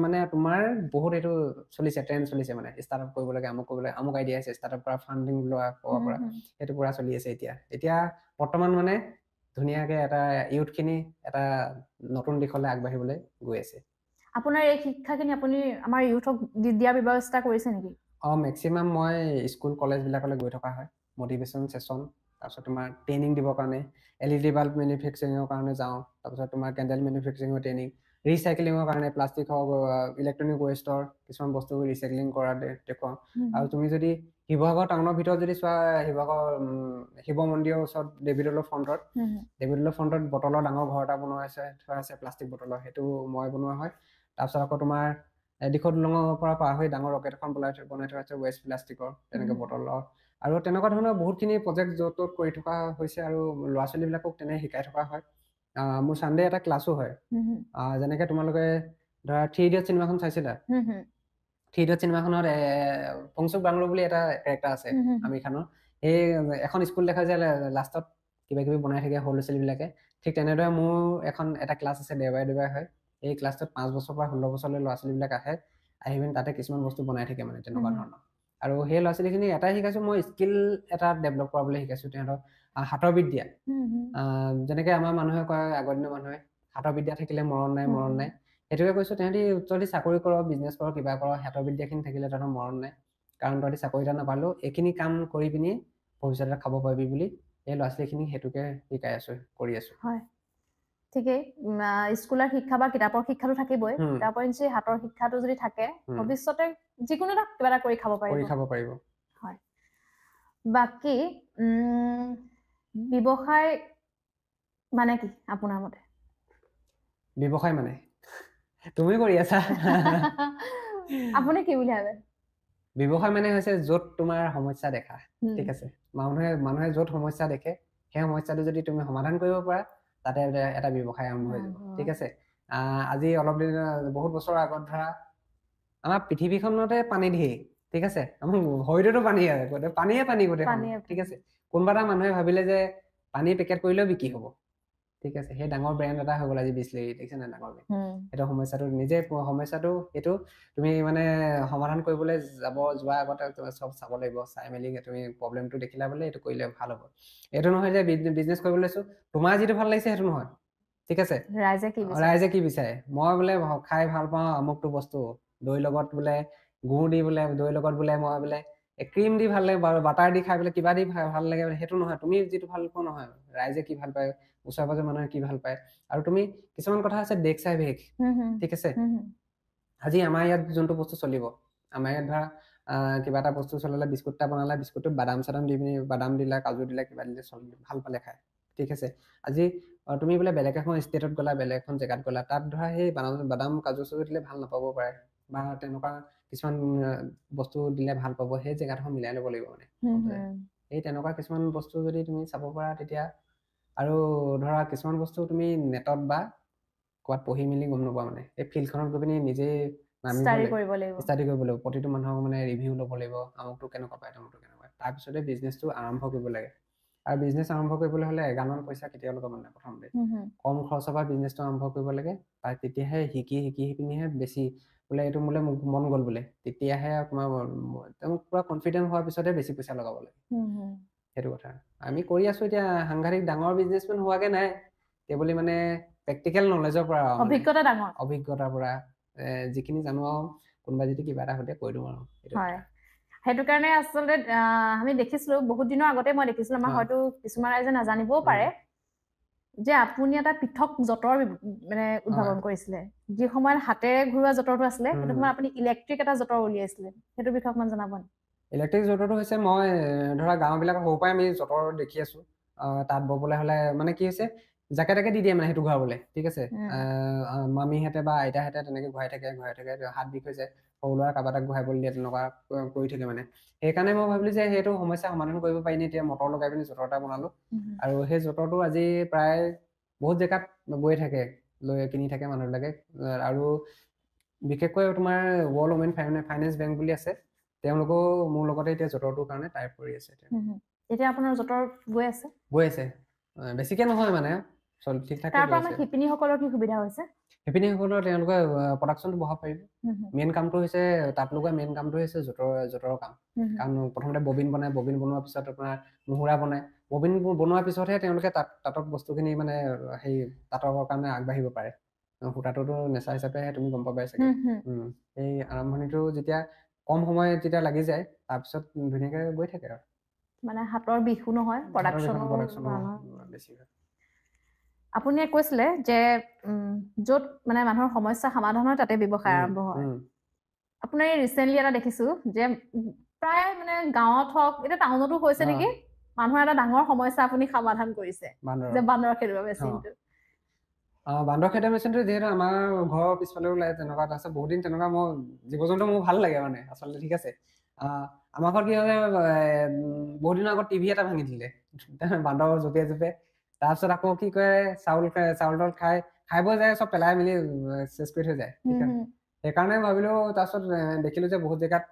মানে তোমাৰ বহুত এইটো চলিছে ট্ৰেণ্ড চলিছে মানে ষ্টাৰ্টআপ কৰিব লাগে আমুক আইডিয়া আছে ষ্টাৰ্টআপ পৰা ফাণ্ডিং লোৱা পৰা সেইটো পুৰা চলি আছে এতিয়া বৰ্তমান মানে ধুনীয়াকে এটা ইউথখিনি এটা নতুন দিশলৈ আগবাঢ়িবলৈ গৈ আছে আপোনাৰ এই শিক্ষাখিনি আপুনি আমাৰ ইউথক দিয়াৰ ব্যৱস্থা কৰিছে নেকি মেক্সিমাম মই স্কুল কলেজবিলাকলৈ গৈ থকা হয় মটিভেশ্যন ছেশ্যন তাৰপিছত তোমাৰ ট্ৰেইনিং দিবৰ কাৰণে LED বাল্ব মেনুফেকচাৰিঙৰ কাৰণে যাওঁ তাৰপিছত তোমাৰ কেণ্ডেল মেনুফেকচাৰিঙৰ ট্ৰেইনিং ৰিচাইক্লিঙৰ কাৰণে প্লাষ্টিক হওক ইলেক্ট্ৰনিক ৱেষ্টৰ কিছুমান বস্তু ৰিচাইক্লিং কৰা দেখুৱাওঁ আৰু তুমি যদি শিৱসাগৰ টাউনৰ ভিতৰত যদি চোৱা শিৱ মন্দিৰৰ ওচৰত দেৱীদৌলৰ ফ্ৰণ্টত বটলৰ ডাঙৰ ঘৰ এটা বনোৱা থোৱা আছে প্লাষ্টিক বটলৰ সেইটো মই বনোৱা হয় তাৰপিছত আকৌ তোমাৰ দিশত দলঙৰ পৰা পাৰ হৈ ডাঙৰ ৰকেট এখন বনাই থোৱা আছে ৱেষ্ট প্লাষ্টিকৰ তেনেকৈ বটলৰ আৰু তেনেকুৱা ধৰণৰ বহুতখিনি প্ৰজেক্ট য'ত কৰি থকা হৈছে আৰু ল'ৰা ছোৱালীবিলাকক তেনে শিকাই থকা হয় মোৰ চানডে এটা ক্লাছো হয় যেনেকে তোমালোকে ধৰা 3 ইডিয়ট চিনেমাখন চাইছিলা 3 ইডিয়ট চিনেমাখনত পংচুক বাংলো বুলি এটা কেৰেক্টাৰ আছে আমিৰ খানৰ সেই এখন স্কুল দেখা যায় লাষ্টত কিবা কিবি বনাই থাকে সৰু ল'ৰা ছোৱালীবিলাকে ঠিক তেনেদৰে মোৰ এটা ক্লাছ আছে দেওবাৰে হয় এই ক্লাছটোত 5 বছৰৰ পৰা 16 বছৰলৈ ল'ৰা ছোৱালীবিলাক আহি পিনি তাতে কিছুমান বস্তু বনাই থাকে মানে তেনেকুৱা ধৰণৰ আৰু সেই ল'ৰা ছোৱালীখিনি এটাই শিকাইছোঁ মই স্কিল এটা ডেভেলপ কৰাবলৈ শিকাইছোঁ তেহেঁতক হাতৰ বিদ্যা যেনেকৈ আমাৰ মানুহে কয় আগৰ দিনৰ মানুহে হাতৰ বিদ্যা থাকিলে মৰণ নাই সেইটোকে কৈছোঁ তেহেঁতি যদি চাকৰি কৰ বিজনেছ কৰ কিবা কৰ হাতৰ বিদ্যাখিনি থাকিলে তহঁতৰ মৰণ নাই কাৰণ তহঁতি চাকৰি এটা নাপালেও এইখিনি কাম কৰি পিনি ভৱিষ্যতে খাব পাৰিবি বুলি এই ল'ৰা ছোৱালীখিনিক সেইটোকে শিকাই আছোঁ কৰি আছোঁ হয় ঠিকেই স্কুলৰ শিক্ষা বা কিতাপৰ শিক্ষাটো থাকিবই তাৰ উপৰিঞ্চি হাতৰ শিক্ষাটো যদি থাকে ভৱিষ্যতে যিকোনো এটা কিবা এটা কৰি খাব পাৰিব হয় বাকী ব্যৱসায় মানে কি আপোনাৰ মতে ব্যৱসায় মানে তুমি কৰি আছা আপুনি কি বুলি ভাবে ব্যৱসায় মানে হৈছে য'ত তোমাৰ সমস্যা দেখা ঠিক আছে মানুহে য'ত সমস্যা দেখে সেই সমস্যাটো যদি তুমি সমাধান কৰিব পাৰা তাতে এটা ব্যৱসায় আৰম্ভ হৈ যাব ঠিক আছে আজি অলপ দিন বহুত বছৰৰ আগত ধৰা আমাৰ পৃথিৱীখনতে পানী ধেৰ ঠিক আছে আমাৰ শৰীৰতো পানী আছে পানী গোটেইখন ঠিক আছে কোনোবা এটা মানুহে ভাবিলে যে পানী পেকেট কৰিলেও বিক্ৰী হ'ব ঠিক আছে সেই ডাঙৰ ব্ৰেণ্ড এটা হৈ গ'ল আজি বিছলেৰি দেখিছে নে ডাঙৰ ব্ৰেণ্ড সেইটো সমস্যাটো নিজে সমস্যাটো এইটো তুমি মানে সমাধান কৰিবলৈ যোৱাৰ আগতে চব চাব লাগিব চাই মেলি তুমি প্ৰব্লেমটো দেখিলা বোলে এইটো কৰিলে ভাল হ'ব এইটো নহয় যে বিজনেছ কৰিব লৈছো তোমাৰ যিটো ভাল লাগিছে সেইটো নহয় ঠিক আছে ৰাইজে কি বিচাৰে মই বোলে খাই ভাল পাওঁ আমুকটো বস্তু দৈ লগত বোলে গুড় দি বোলে দৈ লগত বোলে মই বোলে ক্ৰীম দি ভাল লাগে বাটাৰ দি খাই বোলে কিবা দি ভাল লাগে সেইটো নহয় তুমি যিটো ভাল পোৱা নহয় ৰাইজে কি ভাল পায় ওচৰে পাজৰে মানুহে কি ভাল পায় আৰু তুমি কিছুমান কথা আছে দেখ চাই ভেষ ঠিক আছে আজি আমাৰ ইয়াত যোনটো বস্তু চলিব আমাৰ ইয়াত ধৰা কিবা এটা বস্তু চলালে বিস্কুট এটা বনালে বিস্কুটটোত বাদাম চাদাম দি পিনি বাদাম দিলা কাজু দিলা কিবা দিলে ভাল পালে খায় ঠিক আছে আজি তুমি বোলে বেলেগ এখন ষ্টেটত গ'লা বেলেগ এখন জেগাত গ'লা তাত ধৰা সেই বাদাম কাজু চাজু দিলে ভাল নাপাব পাৰে বা তেনেকুৱা কিছুমান বস্তু দিলে ভাল পাব সেই জেগাডোখৰ মিলাই ল'ব লাগিব মানে এই তেনেকুৱা কিছুমান বস্তু যদি তুমি চাব পাৰা তেতিয়া আৰু ধৰা কিছুমান বস্তু তুমি নেটত বা ক'ৰবাত পঢ়ি মেলি গম নোপোৱা মানে এই ফিল্ডখনত গৈ পিনি নিজে ষ্টাডি কৰিব লাগিব প্ৰতিটো মানুহক মানে ৰিভিউ ল'ব লাগিব আমুকটো কেনেকুৱা পায় তামুকটো কেনেকুৱা তাৰপিছতে বিজনেছটো আৰম্ভ কৰিব লাগে আৰু বিজনেছ আৰম্ভ কৰিবলৈ হ'লে এগালমান পইচা কেতিয়াও ল'ব নালাগে প্ৰথমতে কম খৰচৰ পৰা বিজনেছটো আৰম্ভ কৰিব লাগে তাৰ তেতিয়াহে শিকি পিনিহে বেছি বোলে এইটো বোলে মন গ'ল বোলে তেতিয়াহে তোমাৰ পুৰা কনফিডেণ্ট হোৱাৰ পিছতে বেছি পইচা লগাব লাগে সেইটো কথা আমি কৰি আছো এতিয়া সাংঘাতিক ডাঙৰ বিজনেছমেন হোৱাগে নাই কেৱল মানে প্ৰেক্টিকেল নলেজৰ পৰা অভিজ্ঞতাৰ পৰা যিখিনি জানো আৰু কোনোবা যদি কিবা এটা হতে কৈ দিওঁ আৰু সেইটো কাৰণে আচলতে আমি দেখিছিলো বহুত দিনৰ আগতে মই দেখিছিলো আমাৰ হয়তো কিছুমান ৰাইজে নাজানিবও পাৰে যে আপুনি এটা পৃথক যঁতৰ মানে উদ্ভাৱন কৰিছিলে যি সময়ত হাতেৰে ঘূৰোৱা যঁতৰটো আছিলে সেইটো সময়ত আপুনি ইলেক্ট্ৰিক এটা যঁতৰ উলিয়াইছিলে সেইটো বিষয়ে অকমান জনাব নি ইলেক্ট্ৰিক যঁতৰটো হৈছে মই ধৰা গাঁওবিলাকত সৰু পৰাই আমি যঁতৰ দেখি আছো তাত ববলৈ হ'লে মানে কি হৈছে জাকে তাকে দি দিয়ে মানে সেইটো ঘূৰাবলৈ ঠিক আছে মামীহঁতে বা আইতাহঁতে তেনেকে ঘূৰাই থাকে হাত বিষ হৈছে সৰু ল'ৰা কাৰোবাৰ এটাক ঘূৰাবলৈ দিয়ে তেনেকুৱা কৰি থাকে মানে সেইকাৰণে মই ভাবিলো যে সেইটো সমস্যা সমাধান কৰিব পাৰি নি এতিয়া মটৰ লগাই পিনি যঁতৰ এটা বনালো আৰু সেই যঁতৰটো আজি প্ৰায় বহুত জেগাত গৈ থাকে লৈ কিনি থাকে মানুহবিলাকে আৰু বিশেষকৈ তোমাৰ ৱৰ্ল্ড ওমেন ফাইনেন্স বেংক বুলি আছে তেওঁলোকেও মোৰ লগতে এতিয়া যঁতৰটোৰ কাৰণে টাইপ কৰি আছে এতিয়া আপোনাৰ যঁতৰ গৈ আছে বেছিকে নহয় মানে ঠিক ঠাক তাৰ পৰা আমাৰ শিপিনীসকলৰ কি সুবিধা হৈছে শিপিনীসকলৰ তেওঁলোকে প্ৰডাকশ্যনটো বঢ়াব পাৰিব মেইন কামটো হৈছে তাত লগোৱা মেইন কামটো হৈছে যঁতৰৰ কাম কাৰণ প্ৰথমতে ববিন বনোৱাৰ পিছত আপোনাৰ মুহুৰা বনায় ববিন বনোৱাৰ পিছতহে তেওঁলোকে তাঁতত বস্তুখিনি মানে সেই তাঁতৰ কাৰণে আগবাঢ়িব পাৰে সূতাটোতো নেচা হিচাপে তুমি গম পাবাই চাগে এই আৰম্ভণিটো যেতিয়া কম সময় যেতিয়া লাগি যায় তাৰপিছত ধুনীয়াকে গৈ থাকে আৰু মানে হাতৰ বিহু নহয় প্ৰডাকশ্যন বেছি হয় আপুনি কৈছিলে যে য'ত মানে মানুহৰ সমস্যা সমাধানৰ তাতে ব্যৱসায় আৰম্ভ হয় আপোনাৰ ৰিচেণ্টলি এটা দেখিছো যে প্ৰায় মানে গাঁৱত হওক এতিয়া টাউনতো হৈছে নেকি মানুহৰ এটা ডাঙৰ সমস্যা আপুনি সমাধান কৰিছে যে বান্দৰ খেদোৱা মেচিনটো বান্দৰ খেদোৱা মেচিনটো যিহেতু আমাৰ ঘৰৰ পিছফালে ওলাই তেনেকুৱা এটা আছে বহুত দিন তেনেকুৱা মই জীৱ জন্তু মোৰ ভাল লাগে মানে আচলতে ঠিক আছে আমাৰ ঘৰত কি হয় বহুত দিনৰ আগত টিভি এটা ভাঙি দিলে বান্দৰ জঁপিয়াই তাৰপিছত আকৌ কি কৰে চাউল খাই বৈ যায় চব পেলাই মেলি চেচ কৰি থৈ যায় সেইকাৰণে ভাবিলো তাৰপিছত দেখিলো যে বহুত জেগাত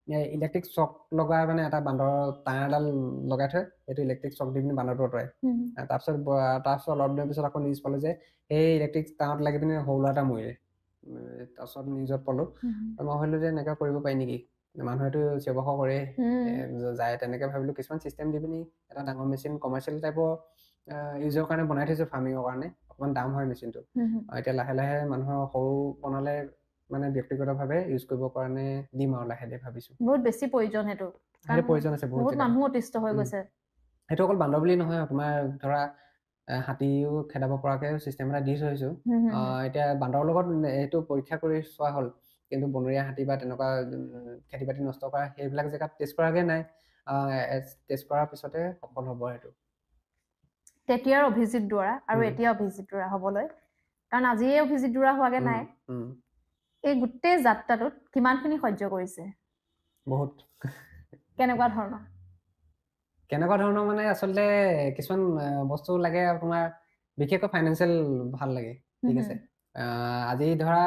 ইলেক্ট্ৰিক চক লগাই মানে এটা বান্দৰ টায়াৰ এডাল লগাই থয় সেইটো ইলেক্ট্ৰিক চক দি পিনি বান্দৰটো আঁতৰাই তাৰপিছত অলপ দিনৰ পিছত আকৌ নিউজ পালো যে সেই ইলেক্ট্ৰিক টায়াৰত লাগি পিনি সৰু ল'ৰা এটা মৰিলে তাৰপিছত নিউজত পালো মই ভাবিলো যে এনেকুৱা কৰিব পাৰি নেকি মানুহেতো ব্যৱসায় কৰে যায় তেনেকে ভাবিলো কিছুমান চিষ্টেম দি পিনি এটা ডাঙৰ মেচিন কমাৰ্চিয়েল টাইপৰ ইউজৰ কাৰণে বনাই থৈছো ফাৰ্মিঙৰ কাৰণে অকমান দাম হয় মেচিনটো এতিয়া লাহে লাহে মানুহৰ সৰু বনালে মানে ব্যক্তিগতভাৱে ইউজ কৰিব কাৰণে দিম আৰু লাহে লাহে ভাবিছো বহুত বেছি প্ৰয়োজন সেইটো প্ৰয়োজন আছে বহুত মানুহ অতিষ্ঠ হৈ গৈছে সেইটো অকল বান্দৰ বুলি নহয় তোমাৰ ধৰা হাতীও খেদাব পৰাকে চিষ্টেম এটা দি থৈছো এতিয়া বান্দৰৰ লগত এইটো পৰীক্ষা কৰি চোৱা হ'ল কিন্তু বনৰীয়া হাতী বা তেনেকুৱা খেতি বাতি নষ্ট কৰা সেইবিলাক জেগাত টেষ্ট কৰাগে নাই টেষ্ট কৰাৰ পিছতে সফল হ'ব সেইটো তেতিয়াৰ অভিজিত দুৱৰা আৰু এতিয়া অভিজিত দুৱৰা হ'বলৈ কাৰণ আজিয়ে অভিজিত দুৱৰা হোৱাগে নাই এই গোটেই যাত্ৰাটোত কিমানখিনি সহ্য কৰিছে বহুত কেনেকুৱা ধৰণৰ মানে আচলতে কিছুমান বস্তু লাগে তোমাৰ বিশেষকৈ ফাইনেন্সিয়েল ভাল লাগে ঠিক আছে আজি ধৰা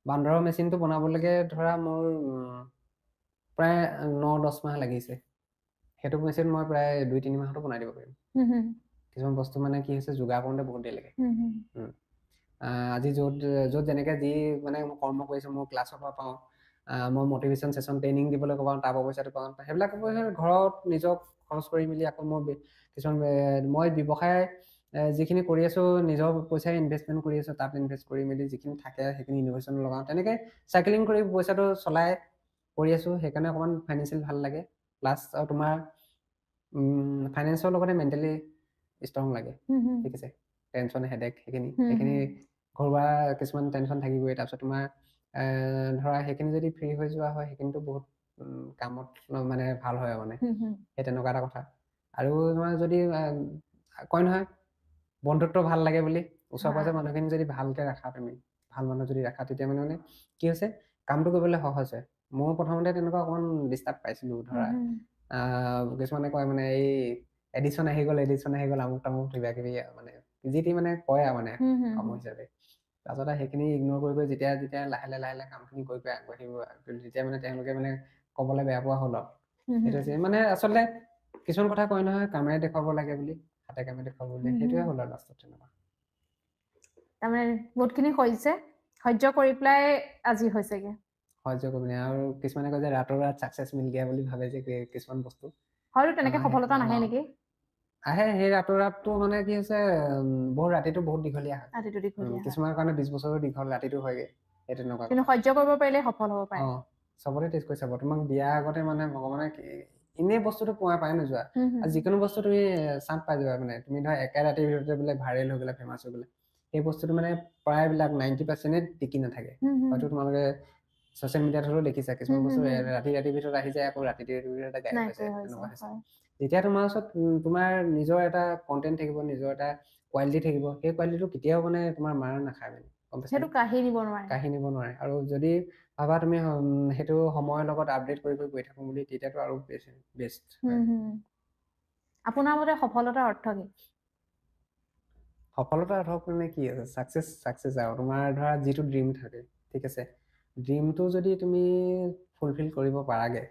বান্দৰৰ মেচিনটো বনাবলৈকে ধৰা মোৰ প্ৰায় 9-10 মাহ লাগিছে সেইটো মেচিন মই প্ৰায় 2-3 মাহতো বনাই দিব পাৰিম কিছুমান বস্তু মানে কি হৈছে যোগাৰ কৰোঁতে বহুত দেৰি লাগে আজি য'ত যেনেকৈ যি মানে মই কৰ্ম কৰিছোঁ মোৰ ক্লাছৰ পৰা পাওঁ মই মটিভেশ্যন ছেশ্যন ট্ৰেইনিং দিবলৈ পাওঁ তাৰ পৰা পইচাটো পাওঁ সেইবিলাক ঘৰত নিজক খৰচ কৰি মেলি আকৌ মই কিছুমান মই ব্যৱসায় যিখিনি কৰি আছোঁ নিজৰ পইচাই ইনভেষ্টমেণ্ট কৰি আছোঁ তাত ইনভেষ্ট কৰি মেলি যিখিনি থাকে সেইখিনি ইনভেষ্টন লগাওঁ তেনেকৈ চাইকেলিং কৰি পইচাটো চলাই কৰি আছোঁ সেইকাৰণে অকণমান ফাইনেন্সিয়েল ভাল লাগে প্লাছ আৰু তোমাৰ ফাইনেন্সৰ লগতে মেণ্টেলি ষ্ট্ৰং লাগে ঠিক আছে টেনশ্যন হেডেক সেইখিনি ঘৰুৱা কিছুমান টেনশ্যন থাকিবই তাৰপিছত তোমাৰ ধৰা সেইখিনি যদি ফ্ৰী হৈ যোৱা হয় সেইখিনিতো বহুত কামত মানে ভাল হয় মানে সেই তেনেকুৱা এটা কথা আৰু তোমাৰ যদি কয় নহয় বন্ধুত্ব ভাল লাগে বুলি ওচৰ পাজৰ মানুহখিনি যদি ভালকে ৰাখা তুমি ভাল মানুহ যদি ৰাখা তেতিয়া মানে কি হৈছে কামটো কৰিবলৈ সহজ হয় মই প্ৰথমতে তেনেকুৱা অকণমান ডিষ্টাৰ্ব পাইছিলোঁ ধৰা কিছুমানে কয় মানে এই এডিশ্যন আহি গ'ল আমুক তামুক কিবা কিবি মানে যি মানে কয় আৰু মানে কাম হিচাপে তাৰপিছত সেইখিনি ইগনোৰ কৰি যেতিয়া লাহে কামখিনি কৰি আগবাঢ়িব তেতিয়া মানে তেওঁলোকে মানে ক'বলৈ বেয়া পোৱা হ'ল আৰু সেইটো হৈছে মানে আচলতে কিছুমান কথা কয় নহয় কামেৰে দেখুৱাব লাগে বুলি হাতে কামে দেখুৱাব বুলি সেইটোৱে হ'ল আৰু লাষ্টত তেনেকুৱা তাৰমানে বহুতখিনি সহ্য কৰি পেলাই আজি হৈছেগে সহ্য কৰিব আৰু কিছুমানে কয় যে ৰাতৰ ৰাত ছাকচেছ মিল গয়া বুলি ভাবে যে কিছুমান বস্তু হয়তো তেনেকে সফলতা নাহে নেকি আহে সেই ৰাতৰ ৰাতটো মানে কি হৈছে বহুত ৰাতিটো বহুত দীঘলীয়া হয় কিছুমানৰ কাৰণে 20 বছৰৰ দীঘল ৰাতিটো হয়গে সেই তেনেকুৱা কিন্তু সহ্য কৰিব পাৰিলে সফল হ'ব পাৰে চবতে টেষ্ট কৰি চাব তোমাক বিয়াৰ আগতে মানে ভগৱানে এনেই বস্তুটো পাই নোযোৱা আৰু যিকোনো বস্তু তুমি চান্স পাই যাবা মানে তুমি ধৰা একে ৰাতিৰ ভিতৰতে বোলে ভাইৰেল হৈ গ'লে ফেমাছ হৈ গ'লে সেই বস্তুটো মানে প্ৰায়বিলাক 90% টিকি নাথাকে হয়তো তোমালোকে ছ'চিয়েল মিডিয়াত হ'লেও দেখিছা কিছুমান বস্তু ৰাতিৰ ভিতৰত আহি যায় আকৌ ৰাতিৰ ভিতৰতে গায়ব হৈ যায় তেনেকুৱা হৈছে যেতিয়া তোমাৰ ওচৰত তোমাৰ নিজৰ এটা কণ্টেণ্ট থাকিব নিজৰ এটা কোৱালিটি থাকিব সেই কোৱালিটিটো কেতিয়াও মানে তোমাৰ মাৰ নাখায় মানে সেইটো কাঢ়ি নিব নোৱাৰে আৰু যদি ভাবা তুমি সেইটো সময়ৰ লগত আপডেট কৰি গৈ থাকোঁ বুলি তেতিয়াতো আৰু বেষ্ট আপোনাৰ মতে সফলতাৰ অৰ্থ কি সফলতাৰ অৰ্থ মানে কি আছে ছাকচেছ আৰু তোমাৰ ধৰা যিটো ড্ৰিম থাকে ঠিক আছে ড্ৰিমটো যদি তুমি ফুলফিল কৰিব পাৰাগে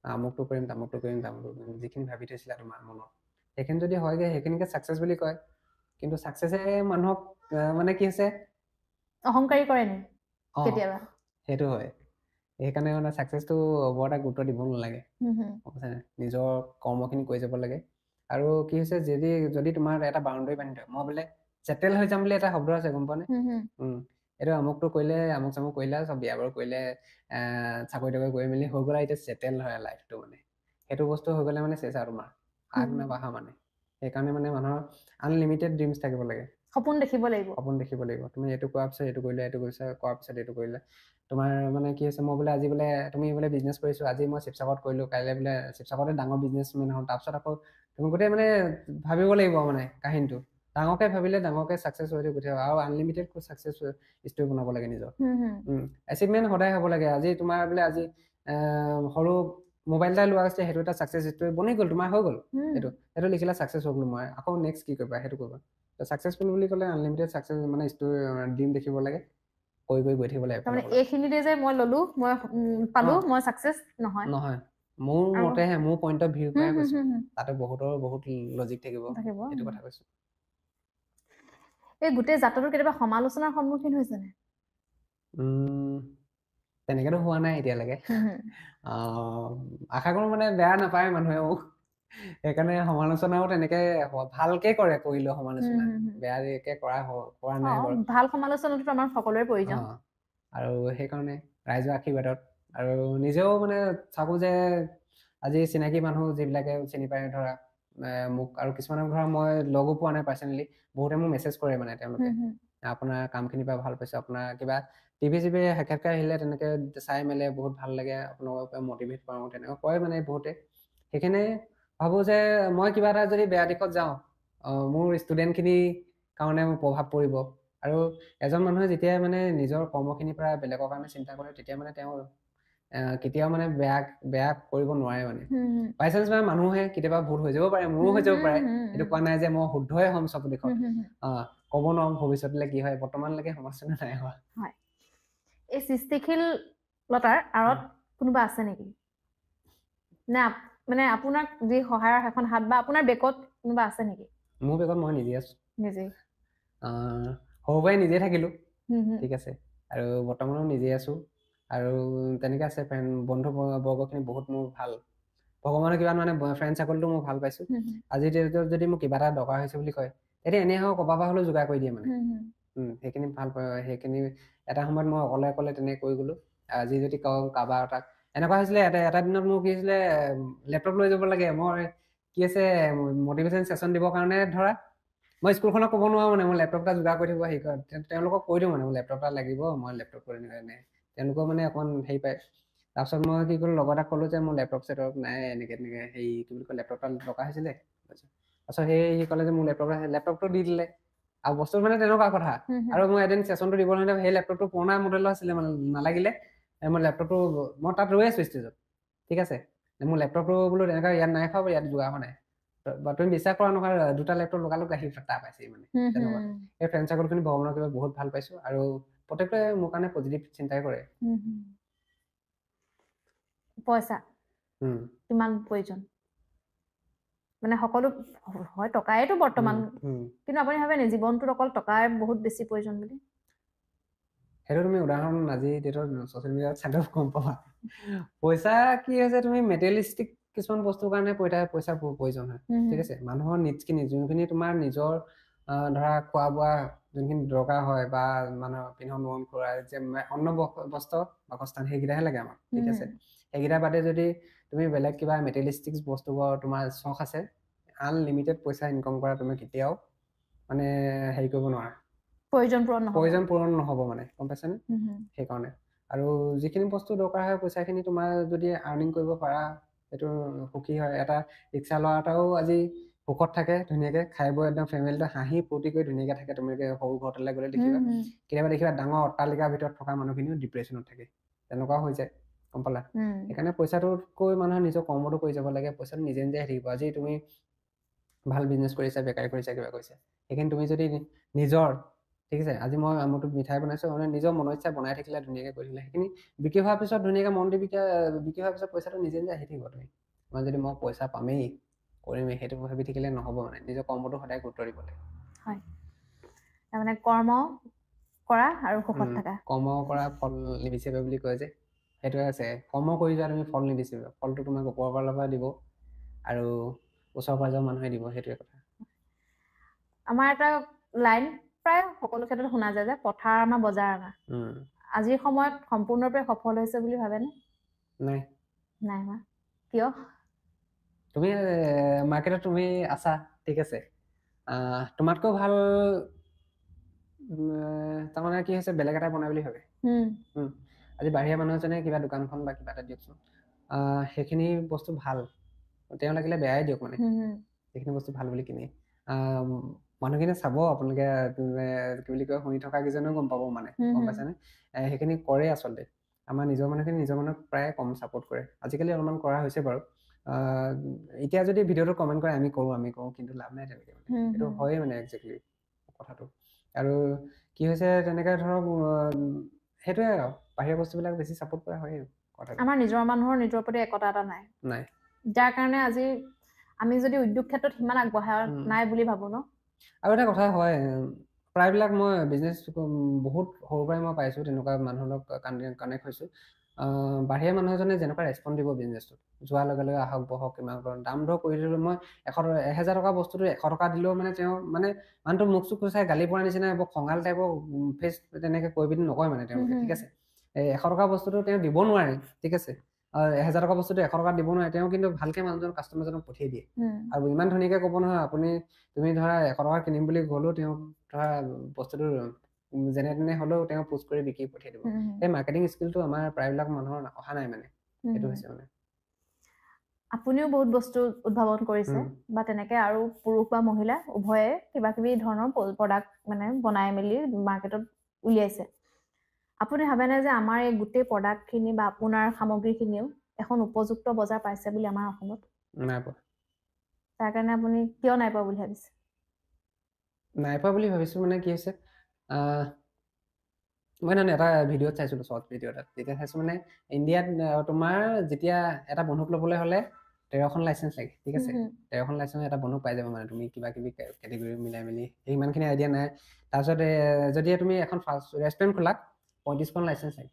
আমুকটো কৰিম তামুকটো কৰিম যিখিনি ভাবি থৈছিলা তোমাৰ মনত সেইখিনি যদি হয়গে সেইখিনিকে ছাকচেছ বুলি কয় কিন্তু ছাকচেছে মানুহক মানে কি হৈছে অহংকাৰী কৰে নি কেতিয়াবা সেইটো হয় সেইকাৰণে মানে ছাকচেছটো বৰ এটা গুৰুত্ব দিব নালাগে নিজৰ কৰ্মখিনি কৰি যাব লাগে আৰু কি হৈছে যদি তোমাৰ এটা বাউণ্ডেৰী বান্ধি থয় মই বোলে ছেটেল হৈ যাম বুলি এটা শব্দ আছে গম পোৱা নে এইটো আমুকটো কৰিলে আমুক চামুক কৰিলে চব বিয়া বাৰু কৰিলে চাকৰি তাকৰি কৰি মেলি হৈ গ'লা এতিয়া ছেটেল হয় লাইফটো মানে সেইটো বস্তু হৈ গ'লে মানে চেঁচা তোমাৰ আগ নাবাঢ়া মানে সেইকাৰণে মানে মানুহৰ আনলিমিটেড ড্ৰিমছ থাকিব লাগে সপোন দেখিব লাগিব তুমি এইটো কৰাৰ পিছত এইটো কৰিলে এইটো কৰিছা কৰাৰ পিছত এইটো কৰিলে তোমাৰ মানে কি হৈছে মই বোলে আজি বোলে তুমি বোলে বিজনেছ কৰিছোঁ আজি মই শিৱসাগৰত কৰিলোঁ কাইলৈ বোলে শিৱসাগৰতে ডাঙৰ বিজনেছমেন হওঁ তাৰপিছত আকৌ তুমি গোটেই মানে ভাবিব লাগিব মানে কাহিনীটো ডাঙৰকে ভাবিলে ডাঙৰকে ছাকচেছ হৈ গৈ থাকিব আৰু আনলিমিটেড ছাকচেছ ষ্টৰী বনাব লাগে নিজৰ এচিভমেণ্ট সদায় হ'ব লাগে আজি তোমাৰ বোলে আজি সৰু মোবাইল এটা লোৱা হৈছে সেইটো এটা ছাকচেছ ষ্টৰী বনি গ'ল তোমাৰ হৈ গ'ল সেইটো লিখিলা ছাকচেছ হৈ গ'ল মই আকৌ নেক্সট কি কৰিবা সেইটো কৰিবা ছাকচেছফুল বুলি ক'লে আনলিমিটেড ছাকচেছ মানে ষ্টৰী ড্ৰিম দেখিব লাগে গৈ থাকিব লাগে এইখিনিতে যে মই ললো মই পালো মই ছাকচেছ নহয় মোৰ মতেহে মোৰ পইণ্ট অফ ভিউ পৰাই কৈছো তাতে বহুতৰ বহুত লজিক থাকিব সেইটো কথা কৈছো এই গোটেই যাত্ৰাটো কেতিয়াবা সমালোচনাৰ সন্মুখীন হৈছে নে তেনেকেতো হোৱা নাই এতিয়ালৈকে আশা কৰো মানে বেয়া নাপায় মানুহেও সেইকাৰণে সমালোচনাও তেনেকে ভালকে কৰিলো সমালোচনা বেয়াকে কৰা নাই বাৰু ভাল সমালোচনাটো আমাৰ সকলোৰে প্ৰয়োজন আৰু সেইকাৰণে ৰাইজৰ আশীৰ্বাদত আৰু নিজেও মানে চাকো যে আজি চিনাকি মানুহ যিবিলাকে চিনি পায় ধৰা মোক আৰু কিছুমানক ধৰা মই লগো পোৱা নাই পাৰ্চনেলি বহুতে মোক মেছেজ কৰে মানে তেওঁলোকে আপোনাৰ কামখিনি পৰা ভাল পাইছে আপোনাৰ কিবা টিভি সাক্ষাৎকাৰ আহিলে তেনেকে চাই মেলে বহুত ভাল লাগে আপোনালোকৰ পৰা মটিভেট পাওঁ তেনেকুৱা কয় মানে বহুতে সেইখিনি ভাবো যে মই কিবা এটা যদি বেয়া দিশত যাওঁ মোৰ ষ্টুডেণ্টখিনি কাৰণে মোৰ প্ৰভাৱ পৰিব আৰু এজন মানুহে যেতিয়া মানে নিজৰ কৰ্মখিনিৰ পৰা বেলেগৰ কাৰণে চিন্তা কৰে তেতিয়া মানে তেওঁ কেতিয়াও মানে বেয়া কৰিব নোৱাৰে মানে বাই চান্স মানে মানুহে কেতিয়াবা ভুল হৈ যাব পাৰে মোৰো হৈ যাব পাৰে এইটো কোৱা নাই যে মই শুদ্ধই হ'ম চব দিশত ক'ব নোৱাৰো ভৱিষ্যতলৈ কি হয় বৰ্তমানলৈকে সমস্যা নাই হোৱা হয় এই সৃষ্টিশীলতাৰ আঁৰত কোনোবা আছে নেকি নে মানে আপোনাক যি সহায়ৰ এখন হাত বা আপোনাৰ বেকত কোনোবা আছে নেকি মোৰ বেকত মই নিজে আছো নিজে সৰু পৰাই নিজে থাকিলো ঠিক আছে আৰু বৰ্তমানো নিজে আছো আৰু তেনেকে আছে বন্ধু বৰ্গখিনি বহুত মোৰ ভাল ভগৱানৰ কিবা মানে ফ্ৰেণ্ড চাৰ্কলটো মই ভাল পাইছো আজিৰ ডেটত যদি মোক কিবা এটা দৰকাৰ হৈছে বুলি কয় তেতিয়া এনে হওক ক'ৰবাৰ পৰা হ'লেও যোগাৰ কৰি দিয়ে মানে সেইখিনি ভাল পায় সেইখিনি এটা সময়ত মই অকলে তেনেকৈ কৰি গলো আজি যদি কওঁ কাৰোবাৰ এটাক এনেকুৱা হৈছিলে এটা দিনত মোৰ কি হৈছিলে লেপটপ লৈ যাব লাগে মই কি আছে মটিভেশ্যন ছেশ্যন দিবৰ কাৰণে ধৰা মই স্কুলখনক ক'ব নোৱাৰো মানে মই লেপটপ এটা যোগাৰ কৰি থাকিব হেৰি কৰে তেওঁলোকক কৈ দিওঁ মানে মোৰ লেপটপ এটা লাগিব মই লেপটপ কৰি এনেকৈ তেওঁলোকেও মানে অকণমান হেৰি পায় তাৰপিছত মই কি কৰিলোঁ লগৰ এটাক ক'লো যে মোৰ লেপটপ চেটপ নাই এনেকৈ হেৰি কি বুলি কয় লেপটপ এটা দৰকাৰ হৈছিলে তাৰপিছত সি ক'লে যে মোৰ লেপটপটো দি দিলে আৰু বস্তু মানে তেনেকুৱা কথা আৰু মই এদিন ছেশ্যনটো দিব নোৱাৰিলে সেই লেপটপটো পুৰণা মডেলৰ আছিলে মানে নালাগিলে মই লেপটপটো মই তাত ৰৈ আছো ষ্টেজত ঠিক আছে মোৰ লেপটপটো বোলো তেনেকুৱা ইয়াত নাই খোৱা ইয়াত যোগাৰ হোৱা নাই বা তুমি বিশ্বাস কৰা নহয় দুটা লেপটপ লগালগ আহি তাৰ পাইছে মানে তেনেকুৱা এই ফ্ৰেণ্ড চাৰ্কলখিনি ভগৱানৰ কিবা বহুত ভাল পাইছো আৰু প্ৰত্যেকটোৱে মোৰ কাৰণে পজিটিভ চিন্তাই কৰে পইচা কিমান প্ৰয়োজন মানে সকলো হয় টকাইতো বৰ্তমান কিন্তু আপুনি ভাবে নে জীৱনটোত অকল টকাৰ বহুত বেছি প্ৰয়োজন বুলি সেইটো তুমি উদাহৰণ আজি ডেটৰ ছ'চিয়েল মিডিয়াত চালেও গম পাবা পইচা কি হৈছে তুমি মেটেৰিয়েলিষ্টিক কিছুমান বস্তুৰ কাৰণে পইচাৰ প্ৰয়োজন হয় ঠিক আছে মানুহৰ নিডছখিনি যোনখিনি তোমাৰ নিজৰ ধৰা খোৱা বোৱা যোনখিনি দৰকাৰ হয় বা মানুহৰ পিন্ধন উৰণ কৰা যে অন্ন বস্ত্ৰ বাসস্থান সেইকেইটাহে লাগে আমাক ঠিক আছে সেইকেইটা বাদে যদি তুমি বেলেগ কিবা মেটেৰিয়েলিষ্টিক বস্তুবোৰ তোমাৰ চখ আছে আনলিমিটেড পইচা ইনকাম কৰা তুমি কেতিয়াও মানে হেৰি কৰিব নোৱাৰা প্ৰয়োজন পূৰণ নহ'ব মানে গম পাইছানে সেইকাৰণে আৰু যিখিনি বস্তু দৰকাৰ হয় পইচাখিনি তোমাৰ যদি আৰ্নিং কৰিব পাৰা সেইটো সুখী হয় এটা ৰিক্সা লোৱা এটাও আজি সুখত থাকে ধুনীয়াকে খাই বৈ একদম ফেমিলিটো হাঁহি ফূৰ্তি কৰি ধুনীয়াকে থাকে তুমি সৰু ঘৰলৈ গ'লে দেখিবা কেতিয়াবা দেখিবা ডাঙৰ অট্টালিকাৰ ভিতৰত থকা মানুহখিনিও ডিপ্ৰেশ্যনত থাকে তেনেকুৱাও হৈ যায় গম পালা সেইকাৰণে পইচাটোতকৈ মানুহে নিজৰ কৰ্মটো কৰি যাব লাগে পইচাটো নিজে নিজে আহি থাকিব আজি তুমি ভাল বিজনেছ কৰিছা বেকাৰী কৰিছা কিবা কৰিছা সেইখিনি তুমি যদি নিজৰ ঠিক আছে আজি মই আমুটো মিঠাই বনাইছো মানে নিজৰ মনৰ ইচ্ছা বনাই থাকিলে ধুনীয়াকে কৰি দিলে সেইখিনি বিক্ৰী হোৱাৰ পিছত ধুনীয়াকে মন দি বিক্ৰী হোৱাৰ পিছত পইচাটো নিজে নিজে আহি থাকিব তুমি মই যদি মই পইচা পামেই কৰিমেই সেইটো ভাবি থাকিলে নহ'ব মানে নিজৰ কৰ্মটো সদায় গুৰুত্ব দিব লাগে হয় তাৰমানে কৰ্ম কৰা আৰু সুখত থকা কৰ্ম কৰা ফল নিবিচাৰিবা বুলি কয় যে সেইটোৱে আছে কৰ্ম কৰি যোৱা তুমি ফল নিবিচাৰিবা ফলটো তোমাক ওপৰৰ পৰা দিব আৰু ওচৰ পাজৰৰ মানুহে দিব সেইটোৱে কথা আমাৰ এটা লাইন প্ৰায় সকলো ক্ষেত্ৰত শুনা যায় যে পথাৰ আমাৰ বজাৰ আমাৰ আজিৰ সময়ত সম্পূৰ্ণৰূপে সফল হৈছে বুলি ভাবেনে নাই নাই মা কিয় তুমি মাৰ্কেটত তুমি আছা ঠিক আছে তোমাতকৈ ভাল তাৰমানে কি হৈছে বেলেগ এটা বনাই বুলি ভাবে আজি বাহিৰা মানুহ এজনে কিবা দোকানখন বা কিবা এটা দিয়কচোন সেইখিনি বস্তু ভাল তেওঁ লাগিলে বেয়াই দিয়ক মানে সেইখিনি বস্তু ভাল বুলি কিনে মানুহখিনিয়ে চাব আপোনালোকে কি বুলি কয় শুনি থকা কেইজনেও গম পাব মানে গম পাইছানে সেইখিনি কৰে আচলতে আমাৰ নিজৰ মানুহখিনি নিজৰ মানুহক প্ৰায় কম ছাপোৰ্ট কৰে আজিকালি অলপমান কৰা হৈছে বাৰু এতিয়া যদি ভিডিঅ'টো কমেণ্ট কৰে আমি কৰো কিন্তু লাভ নাই তেনেকে এইটো হয়ে মানে একজেক্টলি কথাটো আৰু কি হৈছে তেনেকে ধৰক সেইটোৱে আৰু বাহিৰা বস্তুবিলাক বেছি ছাপোৰ্ট কৰা হয় আমাৰ নিজৰ মানুহৰ নিজৰ প্ৰতি একতা এটা নাই যাৰ কাৰণে আজি আমি যদি উদ্যোগ ক্ষেত্ৰত সিমান আগবঢ়া নাই বুলি ভাবো ন আৰু এটা কথা হয় প্ৰায়বিলাক মই বিজনেছ বহুত সৰুৰ পৰাই মই পাইছোঁ তেনেকুৱা মানুহৰ লগত কানেক্ট হৈছোঁ বাহিৰা মানুহ এজনে যেনেকুৱা ৰেচপন্স দিব বিজনেছটোত যোৱাৰ লগে লগে আহক বহক কিমান দাম দৰ কৰি দিলেও মই 1000 টকা বস্তুটো 100 টকা দিলেও মানে তেওঁ মানে মানুহটো মুখ চুখ চাই গালি পৰা নিচিনা বৰ খঙাল টাইপৰ ফেচ তেনেকে কৈ পিনি নকয় মানে তেওঁলোকে ঠিক আছে 100 টকা বস্তুটো তেওঁ দিব নোৱাৰে ঠিক আছে 1000 টকা বস্তুটো 100 টকা দিব নোৱাৰে তেওঁ কিন্তু ভালকে মানুহজন কাষ্টমাৰজনক পঠিয়াই দিয়ে আৰু ইমান ধুনীয়াকে ক'ব নহয় তুমি ধৰা 100 টকা কিনিম বুলি গ'লেও তেওঁ ধৰা বস্তুটো যেনে তেনে হ'লেও তেওঁ পোষ্ট কৰি বিক্ৰী পঠিয়াই দিব সেই মাৰ্কেটিং স্কিলটো আমাৰ প্ৰায়বিলাক মানুহৰ অহা নাই মানে সেইটো হৈছে মানে আপুনিও বহুত বস্তু উদ্ভাৱন কৰিছে বা তেনেকে আৰু পুৰুষ বা মহিলা উভয়ে কিবা কিবি ধৰণৰ প্ৰডাক্ট মানে বনাই মেলি মাৰ্কেটত উলিয়াইছে আপুনি ভাবেনে যে আমাৰ এই গোটেই প্ৰডাক্টখিনি বা আপোনাৰ সামগ্ৰীখিনিও এখন উপযুক্ত বজাৰ পাইছে বুলি আমাৰ অসমত নাই পোৱা তাৰ কাৰণে আপুনি কিয় নাই পোৱা বুলি ভাবিছে নাই পোৱা বুলি ভাবিছো মানে কি হৈছে মই মানে এটা ভিডিঅ'ত চাইছিলো শ্বৰ্ট ভিডিঅ' এটাত তেতিয়া চাইছো মানে ইণ্ডিয়াত তোমাৰ যেতিয়া এটা বন্ধুক ল'বলৈ হ'লে 13খন লাইচেঞ্চ লাগে ঠিক আছে 13খন লাইচেঞ্চ এটা বন্ধুক পাই যাব মানে তুমি কিবা কিবি কেটেগৰী মিলাই মেলি ইমানখিনি আইডিয়া নাই তাৰপিছত যদি তুমি এখন ফাষ্ট ৰেষ্টুৰেণ্ট খোলা 35খন লাইচেঞ্চ লাগে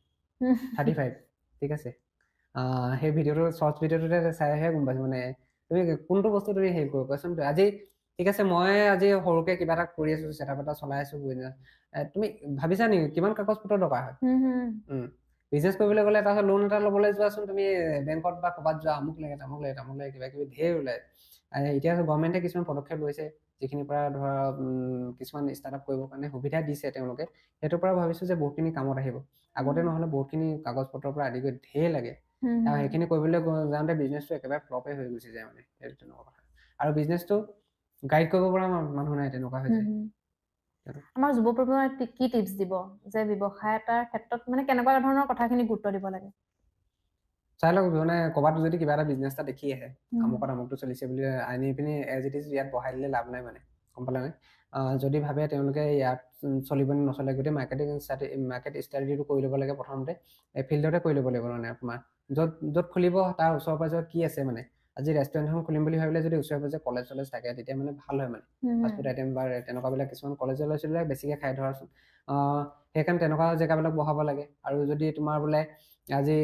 35 ঠিক আছে সেই ভিডিঅ'টো শ্বৰ্ট ভিডিঅ'টোতে চাইহে গম পাইছো মানে তুমি কোনটো বস্তু তুমি হেৰি কৰিব কোৱাচোন আজি ঠিক আছে মই আজি সৰুকে কিবা এটা কৰি আছো ছেটআপ এটা চলাই আছো তুমি ভাবিছা নেকি কিমান কাগজ পত্ৰ দৰকাৰ হয় বিজনেছ কৰিবলৈ গ'লে তাৰপিছত লোন এটা ল'বলৈ যোৱাচোন তুমি বেংকত বা ক'ৰবাত যোৱা আমুক লাগে তামুক লাগে কিবা কিবি ধেৰ ওলায় এতিয়া গভৰ্ণমেণ্টে কিছুমান পদক্ষেপ লৈছে যিখিনিৰ পৰা ধৰা কিছুমান ষ্টাৰ্টআপ কৰিবৰ কাৰণে সুবিধা দিছে তেওঁলোকে সেইটোৰ পৰা ভাবিছো যে বহুতখিনি কামত আহিব আগতে নহ'লে বহুতখিনি কাগজ পত্ৰৰ পৰা আদি কৰি ধেৰ লাগে আৰু সেইখিনি কৰিবলৈ যাওঁতে বিজনেছটো একেবাৰে ফ্লপে হৈ গুচি যায় মানে সেইটো তেনেকুৱা কথা আৰু বিজনেছটো গাইড কৰিব পৰা মানুহ নাই তেনেকুৱা হৈ যায় আমাৰ যুৱ প্ৰজন্মক কি টিপছ দিব যে ব্যৱসায় এটাৰ ক্ষেত্ৰত মানে কেনেকুৱা ধৰণৰ কথাখিনি গুৰুত্ব দিব লাগে চাই লওক মানে ক'ৰবাত যদি কিবা এটা বিজনেছ এটা দেখি আহে আমুকটো চলিছে বুলি আনি পিনি এজ ইট ইজ ইয়াত বহাই দিলে লাভ নাই মানে গম পালানে যদি ভাবে তেওঁলোকে ইয়াত চলিব নচলে গোটেই মাৰ্কেট ষ্ট্ৰেটেজিটো কৰি ল'ব লাগে প্ৰথমতে ফিল্ডতে কৰি ল'ব লাগিব মানে তোমাৰ য'ত খুলিব তাৰ ওচৰে পাজৰে কি আছে মানে আজি ৰেষ্টুৰেণ্ট এখন খুলিম বুলি ভাবিলে যদি ওচৰে পাজৰে কলেজ থাকে তেতিয়া মানে ভাল হয় মানে ফাষ্টফুড আইটেম বা তেনেকুৱাবিলাক কিছুমান কলেজৰ ল'ৰা ছোৱালীবিলাক বেছিকৈ খাই ধৰাচোন সেইকাৰণে তেনেকুৱা জেগাবিলাক বহাব লাগে আৰু যদি তোমাৰ বোলে আজি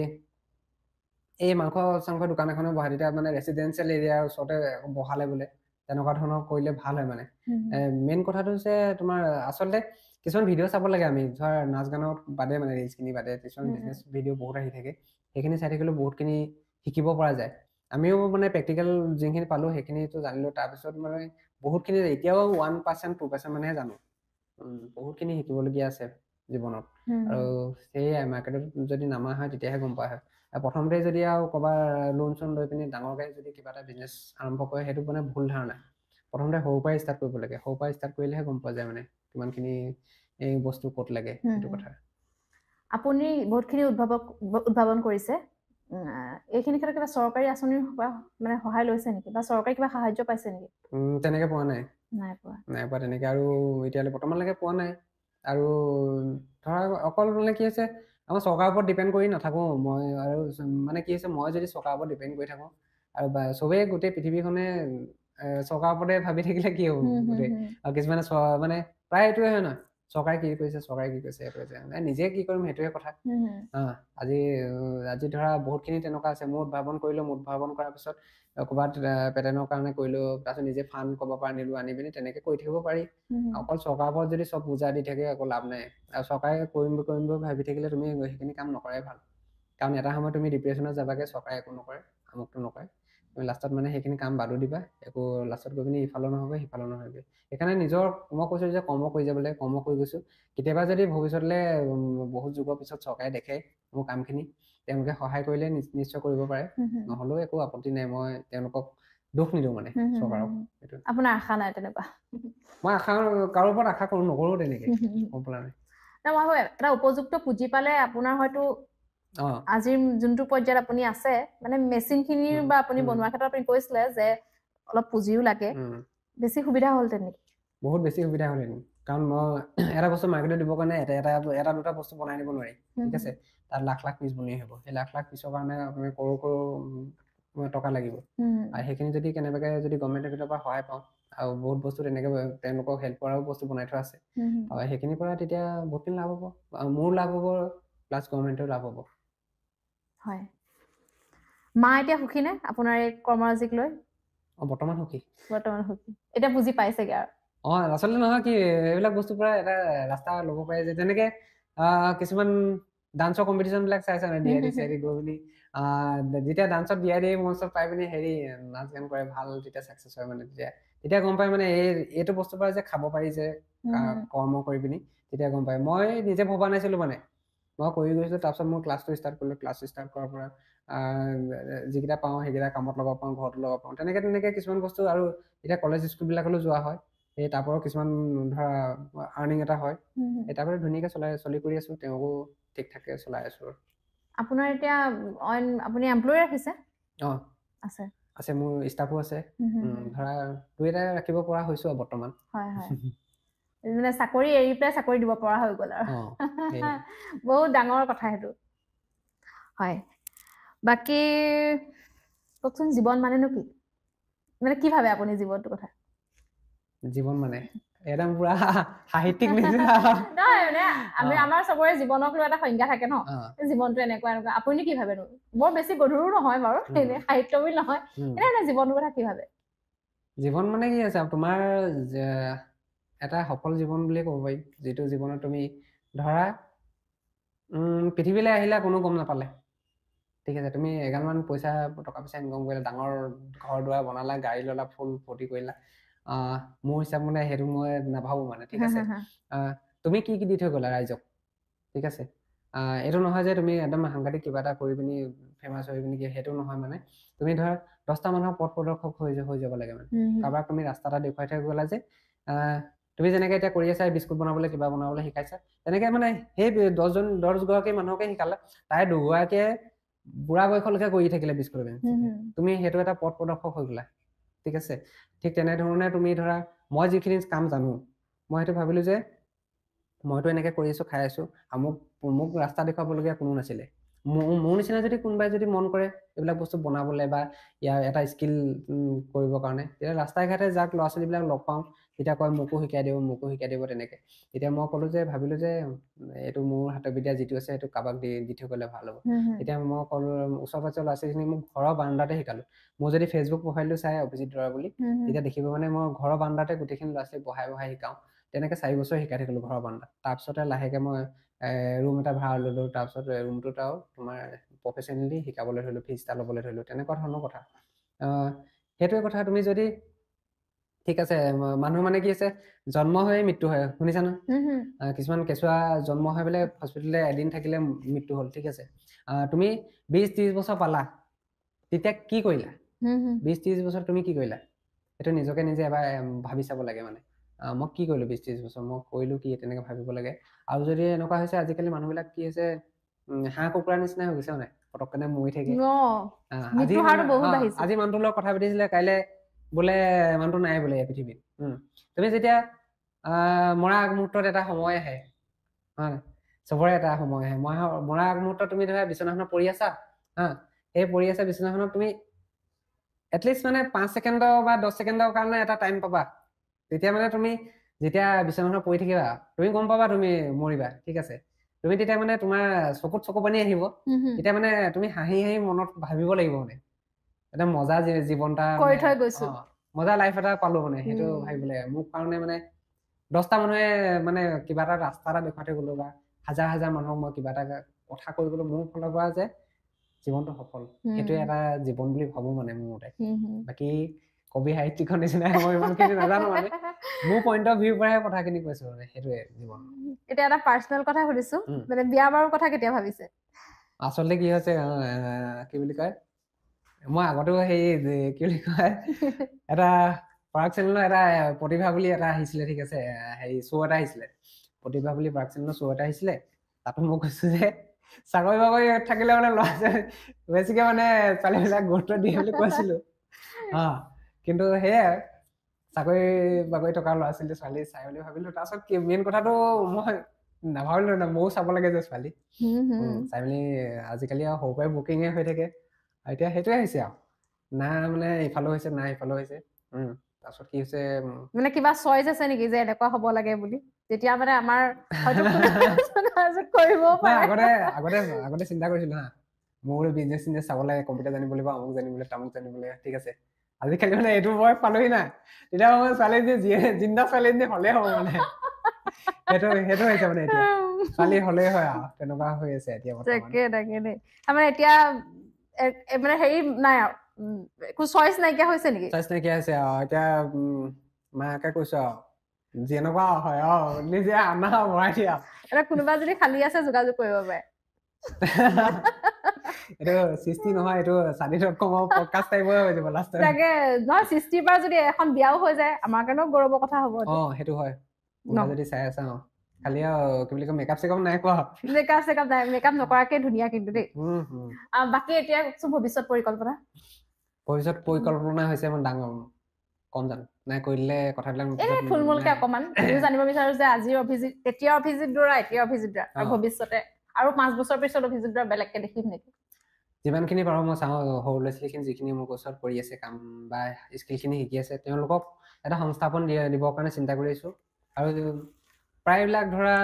এই মাংস দোকান এখনে বহাই তেতিয়া মানে ৰেচিডেঞ্চিয়েল এৰিয়াৰ ওচৰতে বহালে বোলে তেনেকুৱা ধৰণৰ কৰিলে ভাল হয় মানে মেইন কথাটো হৈছে তোমাৰ আচলতে কিছুমান ভিডিঅ' চাব লাগে আমি ধৰ নাচ গানত বাদে মানে ৰিলছখিনি বাদে কিছুমান বিজনেছ ভিডিঅ' বহুত আহি থাকে সেইখিনি চাই থাকিলেও বহুতখিনি শিকিব পৰা যায় আমিও মানে প্ৰেক্টিকেল যিখিনি পালো সেইখিনিতো জানিলো তাৰপিছত মানে বহুতখিনি এতিয়াও 1% 2% মানেহে জানো বহুতখিনি শিকিবলগীয়া আছে জীৱনত আৰু সেয়াই মাৰ্কেটত যদি নামা হয় তেতিয়াহে গম পোৱা হয় প্ৰথমতে যদি আৰু ক'ৰবাৰ লোন চোন লৈ পিনি ডাঙৰকৈ যদি কিবা এটা বিজনেছ আৰম্ভ কৰে সেইটো মানে ভুল ধাৰণা প্ৰথমতে সৰুৰ পৰাই ষ্টাৰ্ট কৰিব লাগে সৰুৰ পৰাই ষ্টাৰ্ট কৰিলেহে গম পোৱা যায় মানে কিমানখিনি এই বস্তু ক'ত লাগে সেইটো কথা আপুনি বহুতখিনি উদ্ভাৱন কৰিছে এইখিনি ক্ষেত্ৰত কিবা চৰকাৰী আঁচনিৰ মানে সহায় লৈছে নেকি বা চৰকাৰী কিবা সাহায্য পাইছে নেকি তেনেকৈ পোৱা নাই তেনেকৈ আৰু এতিয়ালৈ বৰ্তমানলৈকে পোৱা নাই আৰু ধৰা অকল মানে কি হৈছে আমাৰ চৰকাৰৰ ওপৰত ডিপেণ্ড কৰি নাথাকোঁ মই আৰু মানে কি হৈছে মই যদি চৰকাৰৰ ওপৰত ডিপেণ্ড কৰি থাকোঁ আৰু চবেই গোটেই পৃথিৱীখনে চৰকাৰৰ ওপৰতে ভাবি থাকিলে কি হ'ব গোটেই আৰু কিছুমানে মানে প্ৰায় এইটোৱে হয় নহয় চৰকাৰে কি কৰিছে নিজে কি কৰিম সেইটোৱে কথা আজি ধৰা বহুতখিনি তেনেকুৱা আছে মোৰ উদ্ভাৱন কৰিলো উদ্ভাৱন কৰাৰ পিছত ক'ৰবাত পেটেণ্টৰ কাৰণে কৰিলো তাৰপিছত নিজে ফাণ্ড ক'ব পৰা আনিলো আনি পিনি তেনেকে কৰি থাকিব পাৰি অকল চৰকাৰৰ ওপৰত যদি চব বুজা দি থাকে একো লাভ নাই আৰু চৰকাৰে কৰিম ভাবি থাকিলে তুমি সেইখিনি কাম নকৰাই ভাল কাৰণ এটা সময়ত তুমি ডিপ্ৰেশ্যনত যাবাগে চৰকাৰে একো নকৰে আমুকটো নকৰে তুমি লাষ্টত মানে সেইখিনি কাম বাদো দিবা একো লাষ্টত গৈ পিনি ইফালো নহ'ব সিফালো নহ'বগৈ সেইকাৰণে নিজৰ মই কৈছোঁ যে কৰ্ম কৰি যাবলৈ কৰ্ম কৰি গৈছোঁ কেতিয়াবা যদি ভৱিষ্যতলৈ বহুত যুগৰ পিছত চৰকাৰে দেখে মোৰ কামখিনি তেওঁলোকে সহায় কৰিলে নিশ্চয় কৰিব পাৰে নহ'লেও একো আপত্তি নাই মই তেওঁলোকক দুখ নিদিওঁ মানে চৰকাৰক আপোনাৰ আশা নাই তেনেকুৱা মই আশা কাৰো ওপৰত আশা নকৰোঁ তেনেকৈ গম পালা নাই এটা উপযুক্ত পুঁজি পালে আপোনাৰ হয়তো আজিৰ যোনটো পৰ্যায়ত আপুনি আছে মানে মেচিনখিনিৰ বা আপুনি বনোৱাৰ ক্ষেত্ৰত আপুনি কৈছিলে যে অলপ পুঁজিও লাগে বেছি সুবিধা হ'ল তেনেকৈ বহুত বেছি সুবিধা হ'ল কাৰণ মই এটা বস্তু মাৰ্কেটত দিবৰ কাৰণে এটা দুটা বস্তু বনাই দিব নোৱাৰি ঠিক আছে তাত লাখ পিচ বনি আহিব সেই লাখ পিচৰ কাৰণে আপুনি কৰোৰ টকা লাগিব আৰু সেইখিনি যদি কেনেবাকৈ যদি গভৰ্ণমেণ্টৰ ভিতৰৰ পৰা সহায় পাওঁ আৰু বহুত বস্তু তেনেকৈ তেওঁলোকক হেল্প কৰাও বস্তু বনাই থোৱা আছে আৰু সেইখিনিৰ পৰা তেতিয়া বহুতখিনি লাভ হ'ব আৰু মোৰ লাভ হ'ব প্লাছ গভৰ্ণমেণ্টৰ লাভ হ'ব হয় মা এতিয়া সুখী নে আপোনাৰ এই কৰ্মৰাজিক লৈ বৰ্তমান সুখী এতিয়া বুজি পাইছেগে আৰু আচলতে নহয় কি এইবিলাক বস্তুৰ পৰা এটা ৰাস্তা ল'ব পাৰে যে তেনেকে কিছুমান ডান্সৰ কম্পিটিশ্যনবিলাক চাইছে মানে DID গৈ পিনি যেতিয়া ডান্সত DID মঞ্চত পাই পিনি হেৰি নাচ গান কৰে ভাল তেতিয়া ছাকচেছ হয় মানে তেতিয়া গম পায় মানে এইটো বস্তুৰ পৰা যে খাব পাৰি যে কৰ্ম কৰি পিনি তেতিয়া গম পায় মই নিজে ভবা নাছিলো মানে মই কৰি গৈছিলোঁ তাৰপিছত মই ক্লাছটো ষ্টাৰ্ট কৰিলোঁ ক্লাছ ষ্টাৰ্ট কৰাৰ পৰা যিকেইটা পাওঁ সেইকেইটা কামত লগাব পাওঁ, ঘৰতো লগাব পাওঁ, তেনেকে কিছুমান বস্তু। আৰু এতিয়া কলেজ স্কুলবিলাকলৈ যোৱা হয়, সেই তাৰ পৰাও কিছুমান ধৰা আৰ্নিং এটা হয়, সেই তাৰ পৰা ধুনীয়াকৈ চলি কৰি আছো, তেওঁকো ঠিক ঠাকে চলাই আছো। আপোনাৰ এতিয়া আপুনি এমপ্লয় ৰাখিছে? আছে আছে, মোৰ ষ্টাফো আছে, ধৰা 2-এটা ৰাখিব পৰা হৈছো আৰু বৰ্তমান। হয় হয়, মানে চাকৰি এৰি পেলাই চাকৰি দিব পৰা হৈ গ'ল আৰু বহুত ডাঙৰ কথা সেইটো। হয়, বাকী কওকচোন, জীৱন মানেনো কি? মানে কি ভাবে আপুনি জীৱনটোৰ কথা? জীৱন মানে একদম পুৰা সাহিত্যিক নিচিনা। নহয়, মানে আমাৰ চবৰে জীৱনক লৈ এটা সংজ্ঞা থাকে ন, জীৱনটো এনেকুৱা। আপুনি কি ভাবেনো? বৰ বেছি গধুৰো নহয় বাৰু, এনে সাহিত্য বুলি নহয়, এনে জীৱনটোৰ কথা কি ভাবে? জীৱন মানে কি আছে, তোমাৰ এটা সফল জীৱন বুলিয়ে ক'ব পাৰি, যিটো জীৱনত তুমি ধৰা পৃথিৱীলৈ আহিলা কোনো গম নাপালে, ঠিক আছে, তুমি এগালমান টকা পইচা ইনকম কৰিলা, ডাঙৰ ঘৰ দুৱাৰ বনালা, গাড়ী ল'লা, ফুল ফূৰ্তি কৰিলা। মোৰ হিচাপ মানে সেইটো মই নাভাবো মানে, ঠিক আছে। তুমি কি দি থৈ গ'লা ৰাইজক, ঠিক আছে। এইটো নহয় যে তুমি একদম সাংঘাতিক কিবা এটা কৰি পিনি ফেমাছ হৈ পিনি, সেইটো নহয় মানে। তুমি ধৰা 10টা মানুহৰ পথ প্ৰদৰ্শক হৈ যাব লাগে মানে। কাৰোবাক তুমি ৰাস্তা এটা দেখুৱাই থৈ গ'লা যে, তুমি যেনেকে এতিয়া কৰি আছা বিস্কুট বনাবলৈ, কিবা বনাবলৈ শিকাইছা, তেনেকে মানে সেই 10গৰাকী মানুহকে শিকালে, তাই 2গৰাকীয়ে বুঢ়া বয়সলৈকে কৰি থাকিলে বিস্কুট। তুমি সেইটো এটা পথ প্ৰদৰ্শক হৈ গ'লা, ঠিক আছে। ঠিক তেনেধৰণে তুমি ধৰা, মই যিখিনি কাম জানো, মই সেইটো ভাবিলো যে মইতো এনেকে কৰি আছো, খাই আছো, মোক ৰাস্তা দেখুৱাবলগীয়া কোনো নাছিলে। মোৰ নিচিনা যদি কোনোবাই যদি মন কৰে এইবিলাক বস্তু বনাবলৈ বা ইয়াৰ এটা স্কিল কৰিবৰ কাৰণে, তেতিয়া ৰাস্তাই ঘাটে যাক ল'ৰা ছোৱালীবিলাক লগ পাওঁ, তেতিয়া কয় মোকো শিকাই দিব তেনেকে। এতিয়া মই ক'লো যে, ভাবিলো যে এইটো মোৰ হাতৰ বিদ্যা যিটো আছে, সেইটো কাৰোবাক দি থৈ গ'লে ভাল হ'ব। এতিয়া মই ক'লো, ওচৰ পাজৰ ল'ৰা ছোৱালীখিনি মোক ঘৰৰ বাৰান্দাতে শিকালো। মোৰ যদি ফেচবুক প্ৰফাইলটো চাই অভিজিত দৰা বুলি, তেতিয়া দেখিব মানে মই ঘৰৰ বাৰান্দাতে গোটেইখিনি ল'ৰা ছোৱালীক বহাই শিকাওঁ। তেনেকে 4 বছৰ শিকাই থাকিলো ঘৰৰ বাৰান্দাত। তাৰপিছতে লাহেকে মই ৰুম এটা ভাড়া ল'লো, তাৰপিছত ৰুমটোত আৰু তোমাৰ প্ৰফেচনেলি শিকাবলৈ ধৰিলো, ফিজ এটা ল'বলৈ ধৰিলো, তেনেকুৱা ধৰণৰ কথা। সেইটোৱে কথা। তুমি যদি, ঠিক আছে, মানুহ মানে কি আছে, জন্ম হৈ মৃত্যু হয়, শুনিছা নহয়? কিছুমান কেঁচুৱা জন্ম হৈ পেলাই হস্পিটেলতে এদিন থাকিলে মৃত্যু হ'ল, ঠিক আছে। তুমি 20-30 বছৰ পালা, তেতিয়া কি কৰিলা? 20-30 বছৰ তুমি কি কৰিলা? সেইটো নিজকে নিজে এবাৰ ভাবি চাব লাগে মানে। মই কি কৰিলো 20-30 বছৰ, মই কৰিলো কি, তেনেকে ভাবিব লাগে। আৰু যদি এনেকুৱা হৈছে, আজিকালি মানুহবিলাক কি হৈছে, হাঁহ কুকুৰাৰ নিচিনা হৈ গৈছে মানে, পটককেনে মৰি থাকে। আজি মানুহটোৰ লগত কথা পাতিছিলে, কাইলে বোলে মানুহটো নাই বোলে এই পৃথিৱীত। তুমি যেতিয়া মৰা আগমুহূৰ্তত এটা সময় আহে, হয়, চবৰে এটা সময় আহে, মৰা আগমুহূৰ্তত তুমি ধৰা বিচনাখনত পৰি আছা, সেই পৰি আছা বিচনাখনত, তুমি এটলিষ্ট মানে 5 ছেকেণ্ডৰ বা 10 ছেকেণ্ডৰ কাৰণে এটা টাইম পাবা। তেতিয়া মানে তুমি যেতিয়া বিচনাখনত পৰি থাকিবা, তুমি গম পাবা তুমি মৰিবা, ঠিক আছে। তুমি তেতিয়া মানে তোমাৰ চকুত চকু পানী আহিব, তেতিয়া মানে তুমি হাঁহি মনত ভাবিব লাগিব মানে, এটা মজা জীৱন এটা, মজা লাইফ এটা পালো মানে, সেইটো ভাবিব লাগে। মোক কাৰণে মানে 10টা মানুহে মানে কিবা এটা ৰাস্তা এটা দেখুৱাই থৈ গ'লো, বা হাজাৰ মানুহক মই কিবা এটা কথা কৈ গ'লো, মোৰ ফালৰ পৰা যে জীৱনটো সফল, সেইটোৱে এটা জীৱন বুলি ভাবো মানে মোৰ মতে। বাকী কবি সাহিত্যিকৰ নিচিনাই মই ইমানখিনি নাজানো মানে, মোৰ পইণ্ট অফ ভিউৰ পৰাহে কথাখিনি কৈছো মানে, সেইটোৱে জীৱন। এতিয়া এটা পাৰ্চনেল কথা সুধিছো, মানে বিয়া বাৰুৰ কথা কেতিয়া ভাবিছে? আচলতে কি হৈছে, কি বুলি কয়, মই আগতেও সেই কি বুলি কয়, এটা প্ৰাগ চেনেলৰ এটা প্ৰতিভা বুলি এটা আহিছিলে, ঠিক আছে, হেৰি শ্ব' এটা আহিছিলে, প্ৰতিভা বুলি প্ৰাগ চেনেলৰ শ্ব' এটা আহিছিলে। তাতো মই কৈছো যে চাকৰি বাকৰি থাকিলে মানে ল'ৰা ছোৱালী বেছিকে মানে ছোৱালীবিলাক গুৰুত্ব দিয়ে বুলি কৈছিলো। কিন্তু সেয়াই, চাকৰি বাকৰি থকা ল'ৰা ছোৱালী চাই বুলি ভাবিলো। তাৰপিছত মেইন কথাটো মই নাভাবিলো না, ময়ো চাব লাগে যে ছোৱালী, চাই মেলি আজিকালি আৰু সৰু পৰাই বুকিঙে হৈ থাকে। এতিয়া সেইটোৱে হৈছে আৰু, না মানে ইফালেও হৈছে না সিফালেও হৈছে। তাৰপিছত কি হৈছে, মানে কিবা চইচ আছে নেকি যে এনেকুৱা হ'ব লাগে বুলি, যেতিয়া মানে আমাৰ কৰিব পাৰে? আগতে চিন্তা কৰিছিলো হা, মোৰ বিজনেছ চাব লাগে, কম্পিউটাৰ জানিব লাগিব, আমুক জানিব লাগে, তামুক জানিব লাগে, ঠিক আছে। আজিকালি মানে এইটো বয়স পালোহি না, তেতিয়া মই ছোৱালীজনী জিন্দা ছোৱালীজনী হ'লেই হ'ব মানে, সেইটো হৈছে মানে। এতিয়া ছোৱালী হ'লেই হয় আৰু, তেনেকুৱা হৈ আছে এতিয়া বৰ্তমান। তাকে দেই, তাৰমানে এতিয়া মানে হেৰি নাই আৰু, একো চইচ নাইকিয়া হৈছে নেকি? চইচ নাইকিয়া হৈছে আৰু এতিয়া, মাকে কৈছো আৰু যেনেকুৱা হয় নিজে আনা ভৰাই দিয়া। কোনোবা যদি খালী আছে যোগাযোগ কৰিব পাৰে। এইটো সৃষ্টি নহয়, এইটো চানি.com পডকাষ্ট টাইপৰ হৈ যাব লাষ্ট টাইম। তাকে নহয়, সৃষ্টিৰ পৰা যদি এখন বিয়াও হৈ যায় আমাৰ কাৰণেও গৌৰৱৰ কথা হ'ব। সেইটো হয়, কোনোবা যদি চাই আছা খালি কি বুলি কয় মেকআপ চেকআপ নাই কোৱা। মেকআপ চেকআপ নাই, মেকআপ নকৰাকে ধুনীয়া কিন্তু দেই। বাকী এতিয়া ভৱিষ্যত পৰিকল্পনা? ভৱিষ্যত পৰিকল্পনা হৈছে মই ডাঙৰ কম জানো নাই কৰিলে কথাবিলাক থুলমূলকে অকমান জানিব বিচাৰো যে আজিৰ অভিজিত, এতিয়া অভিজিত বৰা, এতিয়া অভিজিত বৰা আৰু ভৱিষ্যতে আৰু 5 বছৰ পিছত অভিজিত বৰা বেলেগকে দেখিম নেকি? যিমানখিনি পাৰো মই চাওঁ সৰু ল'ৰা ছোৱালীখিনি যিখিনি মোৰ ওচৰত কৰি আছে কাম বা স্কিলখিনি শিকি আছে তেওঁলোকক এটা সংস্থাপন দিবৰ কাৰণে চিন্তা কৰি আছো। আৰু প্ৰায়বিলাক ধৰা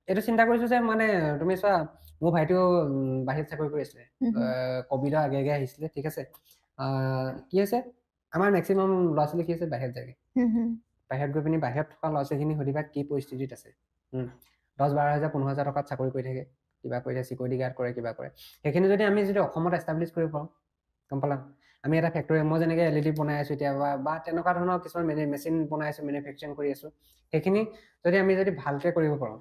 এইটো চিন্তা কৰিছো যে মানে তুমি চোৱা মোৰ ভাইটিও বাহিৰত চাকৰি কৰি আছিলে, কভিডৰ আগে আগে আহিছিলে, ঠিক আছে। কি হৈছে আমাৰ মেক্সিমাম ল'ৰা ছোৱালী কি আছে বাহিৰত যায়গে, বাহিৰত গৈ পিনি বাহিৰত থকা ল'ৰা ছোৱালীখিনি সুধিবা কি পৰিস্থিতিত আছে। 10-12,000 15,000 টকাত চাকৰি কৰি থাকে, কিবা কৰি থাকে, চিকিউৰিটি গাৰ্ড কৰে, কিবা কৰে। সেইখিনি যদি আমি অসমত এষ্টাব্লিছ কৰিব পাৰোঁ, গম পালা, আমি এটা ফেক্টৰী, মই যেনেকৈ LED বনাই আছো এতিয়া বা তেনেকুৱা ধৰণৰ কিছুমান মেচিন বনাই আছো, মেনুফেকচাৰিং কৰি আছো, সেইখিনি যদি আমি ভালকে কৰিব পাৰোঁ,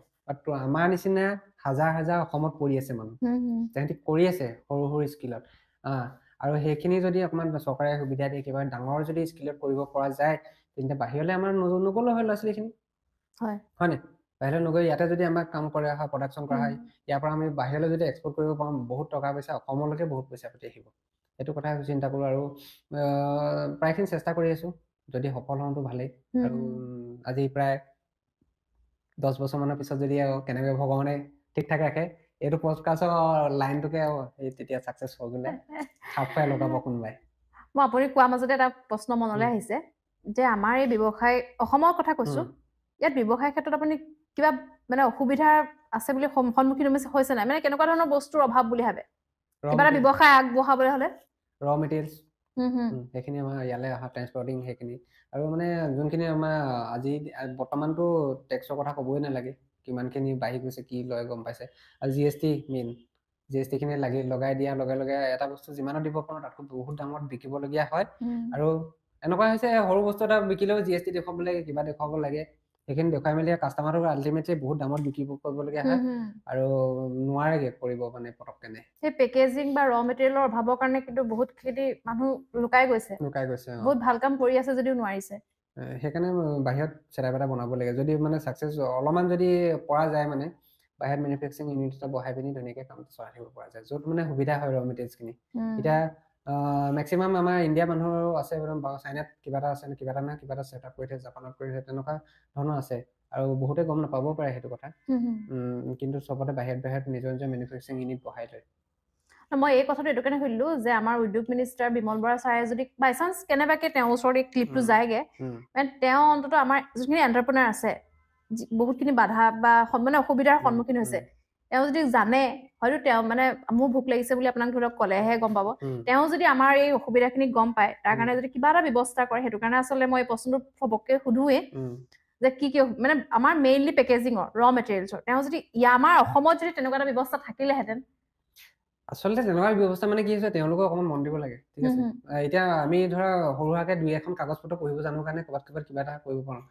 আমাৰ নিচিনা হাজাৰ অসমত পৰি আছে মানুহ, তেহেঁতি কৰি আছে সৰু সৰু স্কিলত, আৰু সেইখিনি যদি অকণমান চৰকাৰে সুবিধা দিয়ে, কিবা ডাঙৰ যদি স্কিলত কৰিব পৰা যায়, তেন্তে বাহিৰলৈ আমাৰ নগ'লেও হয় ল'ৰা ছোৱালীখিনি, হয়নে? বাহিৰলৈ নগৈ ইয়াতে যদি আমাক কাম কৰা হয়, প্ৰডাকশ্যন কৰা হয়, ইয়াৰ পৰা আমি বাহিৰলৈ যদি এক্সপৰ্ট কৰিব পাৰোঁ, বহুত টকা পইচা, অসমলৈকে বহুত পইচা পাতি আহিব। সেইটো কথা চিন্তা কৰোঁ আৰু প্ৰায়খিনি চেষ্টা কৰি আছো, যদি সফল হওঁতো ভালেই। আৰু আজি প্ৰায় 10 বছৰমানৰ পিছত যদি কেনেকৈ ভগৱানে ঠিক ঠাক ৰাখে, এইটো পডকাষ্টৰ লাইনটোকে তেতিয়া ছাকচেছ হৈ গ'লে খাপ খুৱাই লগাব কোনোবাই। মই আপুনি কোৱা মাজতে এটা প্ৰশ্ন মনলৈ আহিছে যে আমাৰ এই ব্যৱসায়, অসমৰ কথা কৈছো, ইয়াত ব্যৱসায় ক্ষেত্ৰত আপুনি কিবা মানে অসুবিধা আছে বুলি সন্মুখীন হৈছে নাই? মানে কেনেকুৱা ধৰণৰ বস্তুৰ অভাৱ বুলি ভাবে কিবা এটা ব্যৱসায় আগবঢ়াবলৈ হ'লে? ৰ মেটেৰিয়েলছ সেইখিনি আমাৰ ইয়ালৈ অহা ট্ৰেন্সপৰ্টিং সেইখিনি, আৰু মানে যোনখিনি আমাৰ আজি বৰ্তমানতো টেক্সৰ কথা ক'বই নালাগে, কিমানখিনি বাঢ়ি গৈছে, কি লয় গম পাইছে। আৰু GST মেইন, GST-খিনি লগাই দিয়াৰ লগে লগে এটা বস্তু যিমানত দিব পাৰোঁ তাতকৈ বহুত দামত বিকিবলগীয়া হয়। আৰু এনেকুৱা হৈছে সৰু বস্তু এটা বিকিলেও GST দেখুৱাব লাগে, কিবা দেখুৱাব লাগে, সেইখিনি দেখুৱাই মেলি কাষ্টমাৰক আল্টিমেটলি বহুত দামত বিকিব কৰিবলগীয়া হয়, আৰু নোৱাৰেগে কৰিব মানে পটককেনে। সেই পেকেজিং বা ৰ মেটেৰিয়েলৰ অভাৱৰ কাৰণে কিন্তু বহুতখিনি মানুহ লুকাই গৈছে, বহুত ভাল কাম কৰি আছে যদিও নোৱাৰিছে। সেইকাৰণে বাহিৰত চেটাপ এটা বনাব লাগে, যদি মানে ছাকচেছ অলপমান যদি পৰা যায়, মানে বাহিৰত মেনুফেকচাৰিং ইউনিট এটা বহাই পিনি ধুনীয়াকৈ কামটো চলাই থাকিব পৰা যায়, য'ত মানে সুবিধা হয় ৰ মেটেৰিয়েলছখিনি। এতিয়া মেক্সিমাম আমাৰ ইণ্ডিয়া মানুহৰো আছে, চাইনাত কিবা এটা আছে, কিবা এটা কিবা এটা ছেটআপ কৰি থাকে, জাপানত কৰি থাকে, তেনেকুৱা ধৰণৰ আছে, আৰু বহুতে গম নাপাবও পাৰে সেইটো কথা। কিন্তু চবতে বাহিৰত নিজৰ নিজৰ মেনুফেকচাৰিং ইউনিট বহাই লয়। মই এই কথাটো এইটো কাৰণে সুধিলো যে আমাৰ উদ্যোগ মিনিষ্টাৰ বিমল বৰা ছাৰে যদি বাই চান্স কেনেবাকে তেওঁৰ ওচৰত এই ক্লিপটো যায়গে, তেওঁ অন্তত আমাৰ যোনখিনি এণ্টাৰপ্ৰেনাৰ আছে, বহুতখিনি বাধা বা মানে অসুবিধাৰ সন্মুখীন হৈছে, তেওঁ যদি জানে, হয়তো তেওঁ মানে মোৰ ভোক লাগিছে বুলি আপোনাক ধৰি লওক ক'লেহে গম পাব, তেওঁ যদি আমাৰ এই অসুবিধাখিনি গম পায়, তাৰ কাৰণে যদি কিবা এটা ব্যৱস্থা কৰে, সেইটো কাৰণে আচলতে মই এই প্ৰশ্নটো সবকে সুধোৱে যে কি মানে আমাৰ মেইনলি পেকেজিঙৰ ৰ মেটেৰিয়েলছৰ, তেওঁ যদি আমাৰ অসমত যদি তেনেকুৱা এটা ব্যৱস্থা থাকিলেহেঁতেন। আচলতে তেনেকুৱা ব্যৱস্থা মানে কি হৈছে, তেওঁলোকে অকণমান মন দিব লাগে, ঠিক আছে। এতিয়া আমি ধৰা সৰু সুৰাকে 2-এখন কাগজ পত্ৰ পঢ়িব জানো কাৰণে ক'ৰবাত কিবা এটা কৰিব পাৰোঁ।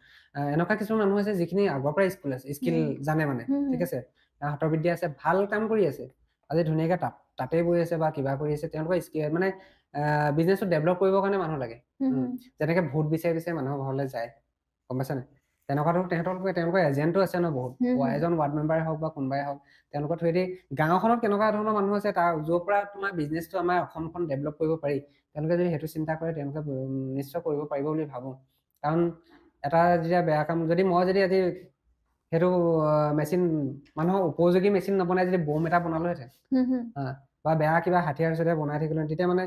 এনেকুৱা কিছুমান মানুহ আছে যিখিনি আগৰ পৰাই স্কিল জানে, মানে ঠিক আছে, হাতৰ বিদ্যা আছে, ভাল কাম কৰি আছে, আজি ধুনীয়াকে তাতে বহি আছে বা কিবা কৰি আছে, তেওঁলোকৰ স্কিল মানে বিজনেছটো ডেভেলপ কৰিবৰ কাৰণে মানুহ লাগে। যেনেকে ভোট বিচাৰি মানুহৰ ঘৰলৈ যায়, গম পাইছা নাই, তেওঁলোকৰ এজেণ্টো আছে ন বহুত, এজন ৱাৰ্ড মেম্বাৰে হওক বা কোনোবাই হওক, তেওঁলোকৰ থ্ৰুৱেদি গাঁওখনত কেনেকুৱা ধৰণৰ মানুহ আছে, তাৰ য'ৰ পৰা তোমাৰ বিজনেছটো আমাৰ অসমখন ডেভেলপ কৰিব পাৰি, তেওঁলোকে যদি সেইটো চিন্তা কৰে, তেওঁলোকে নিশ্চয় কৰিব পাৰিব বুলি ভাবোঁ। কাৰণ এটা যেতিয়া বেয়া কাম, যদি মই আজি সেইটো মেচিন, মানুহৰ উপযোগী মেচিন নবনাই যদি বম এটা বনালোহেঁতেন, বা বেয়া কিবা হাতিয়াৰ বনাই থাকিলো, তেতিয়া মানে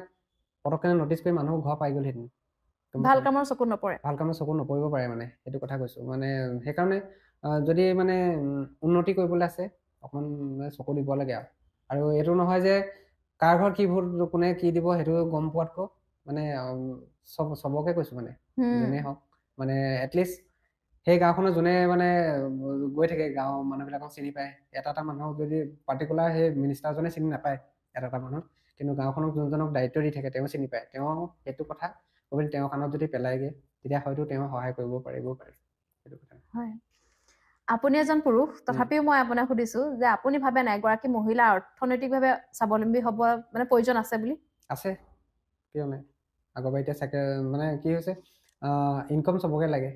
পটককে নটিচ কৰি মানুহ ঘৰ পাই গ'লহেঁতেন। ভাল কামৰ চকু নপৰিব পাৰে, মানে সেইটো কথা কৈছো। মানে সেইকাৰণে যদি মানে উন্নতি কৰিবলৈ আছে, অকণমান চকু দিব লাগে। আৰু এইটো নহয় যে কাৰ ঘৰত কি ভোট কোনে কি দিব সেইটো গম পোৱাতকৈ, মানে চবকে কৈছো, মানে যোনে হওক, মানে এটলিষ্ট সেই গাঁওখনত যোনে মানে গৈ থাকে, গাঁৱৰ মানুহবিলাকক চিনি পায়। এটা মানুহক যদি পাৰ্টিকুলাৰ সেই মিনিষ্টাৰজনে চিনি নাপায় এটা মানুহ, কিন্তু গাঁওখনক যোনজনক দায়িত্ব দি থাকে তেওঁ চিনি পায়, তেওঁ সেইটো কথা তেওঁৰ কাণত যদি পেলাইগে, তেতিয়া হয়তো তেওঁ সহায় কৰিব পাৰিব পাৰে। সেইটো কথা হয়। আপুনি এজন পুৰুষ তথাপিও মই আপোনাক সুধিছো যে আপুনি ভাবে নাই এগৰাকী মহিলা অৰ্থনৈতিকভাৱে স্বাৱলম্বী হ'ব মানে প্ৰয়োজন আছে বুলি আছে কিয় নাই আগৰ এতিয়া চাগে মানে কি হৈছে ইনকম চবকে লাগে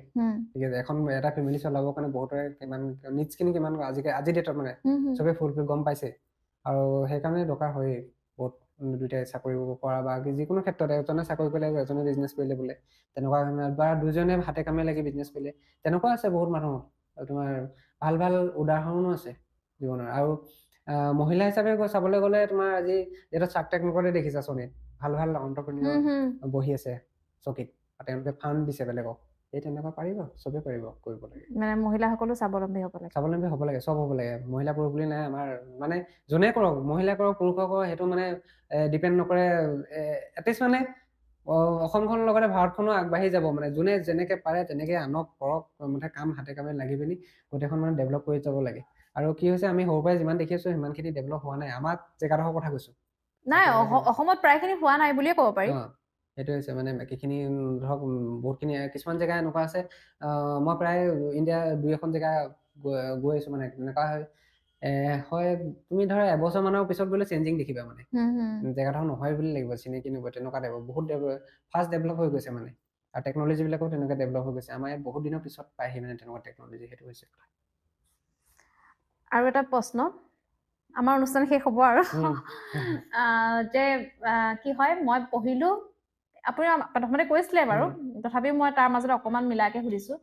ঠিক আছে এখন এটা ফেমিলি চলাবৰ কাৰণে বহুতৰে কিমান নিডছখিনি কিমান আজি ডেটত মানে চবে ফুলফিল গম পাইছে আৰু সেইকাৰণে দৰকাৰ হয় বহুত দুইটাই চাকৰি কৰা বা যিকোনো ক্ষেত্ৰত এজনে চাকৰি কৰিলে এজনে বিজনেছ কৰিলে বোলে তেনেকুৱা বা দুজনে হাতে কামে লাগি বিজনেছ কৰিলে তেনেকুৱা আছে বহুত মানুহ তোমাৰ ভাল ভাল উদাহৰণো আছে জীৱনৰ আৰু মহিলা হিচাপে চাবলৈ গ'লে তোমাৰ আজি যেটা চাৰ্ক টেকনিকতে দেখিছা চনীত ভাল ভাল এণ্টাৰপ্ৰেনিয়ৰ বহি আছে চকীত তেওঁলোকে ফাণ্ড দিছে বেলেগক এই তেনেকুৱা পাৰিব চবে পাৰিব কৰিব লাগে মানে মহিলাসকলো স্বাৱলম্বী হ'ব লাগে চব হ'ব লাগে মহিলা পুৰুষ বুলি নাই আমাৰ মানে যোনে কৰক মহিলা কৰক পুৰুষ কৰক সেইটো মানে ডিপেণ্ড নকৰে এটলিষ্ট মানে অসমখনৰ লগতে ভাৰতখনো আগবাঢ়ি যাব মানে যোনে যেনেকে পাৰে তেনেকে আনক কৰক মানে কাম হাতে কামে লাগি পিনি গোটেইখন মানে ডেভেলপ কৰি যাব লাগে আৰু কি হৈছে আমি সৰুৰ পৰাই যিমান দেখি আছো সিমানখিনি ডেভেলপ হোৱা নাই আমাৰ জেগাডোখৰ কথা কৈছো নাই অসমত প্ৰায়খিনি হোৱা নাই বুলিয়ে ক'ব পাৰি সেইটো হৈছে মানে বাকীখিনি ধৰক বহুতখিনি কিছুমান জেগা এনেকুৱা আছে মই প্ৰায় ইণ্ডিয়া 2-এখন জেগা গৈ আছো মানে এনেকুৱা হয় তুমি ধৰা এবছৰ মানৰ পিছত গ'লে চেঞ্জিং দেখিবা মানে জেগাডোখৰ নহয় বুলি লাগিব চিনাকি নব তেনেকুৱা টাইপৰ বহুত ফাষ্ট ডেভেলপ হৈ গৈছে মানে আৰু টেকন'লজিবিলাকো তেনেকুৱা ডেভেলপ হৈ গৈছে আমাৰ ইয়াত বহুত দিনৰ পিছত পাইহি মানে তেনেকুৱা টেকন'লজি সেইটো হৈছে কথা আৰু এটা প্ৰশ্ন আমাৰ অনুষ্ঠান শেষ হ'ব আৰু যে কি হয় মই পঢ়িলো আপুনি প্ৰথমতে কৈছিলে বাৰু তথাপিও মই তাৰ মাজত অকণমান মিলাকে সুধিছো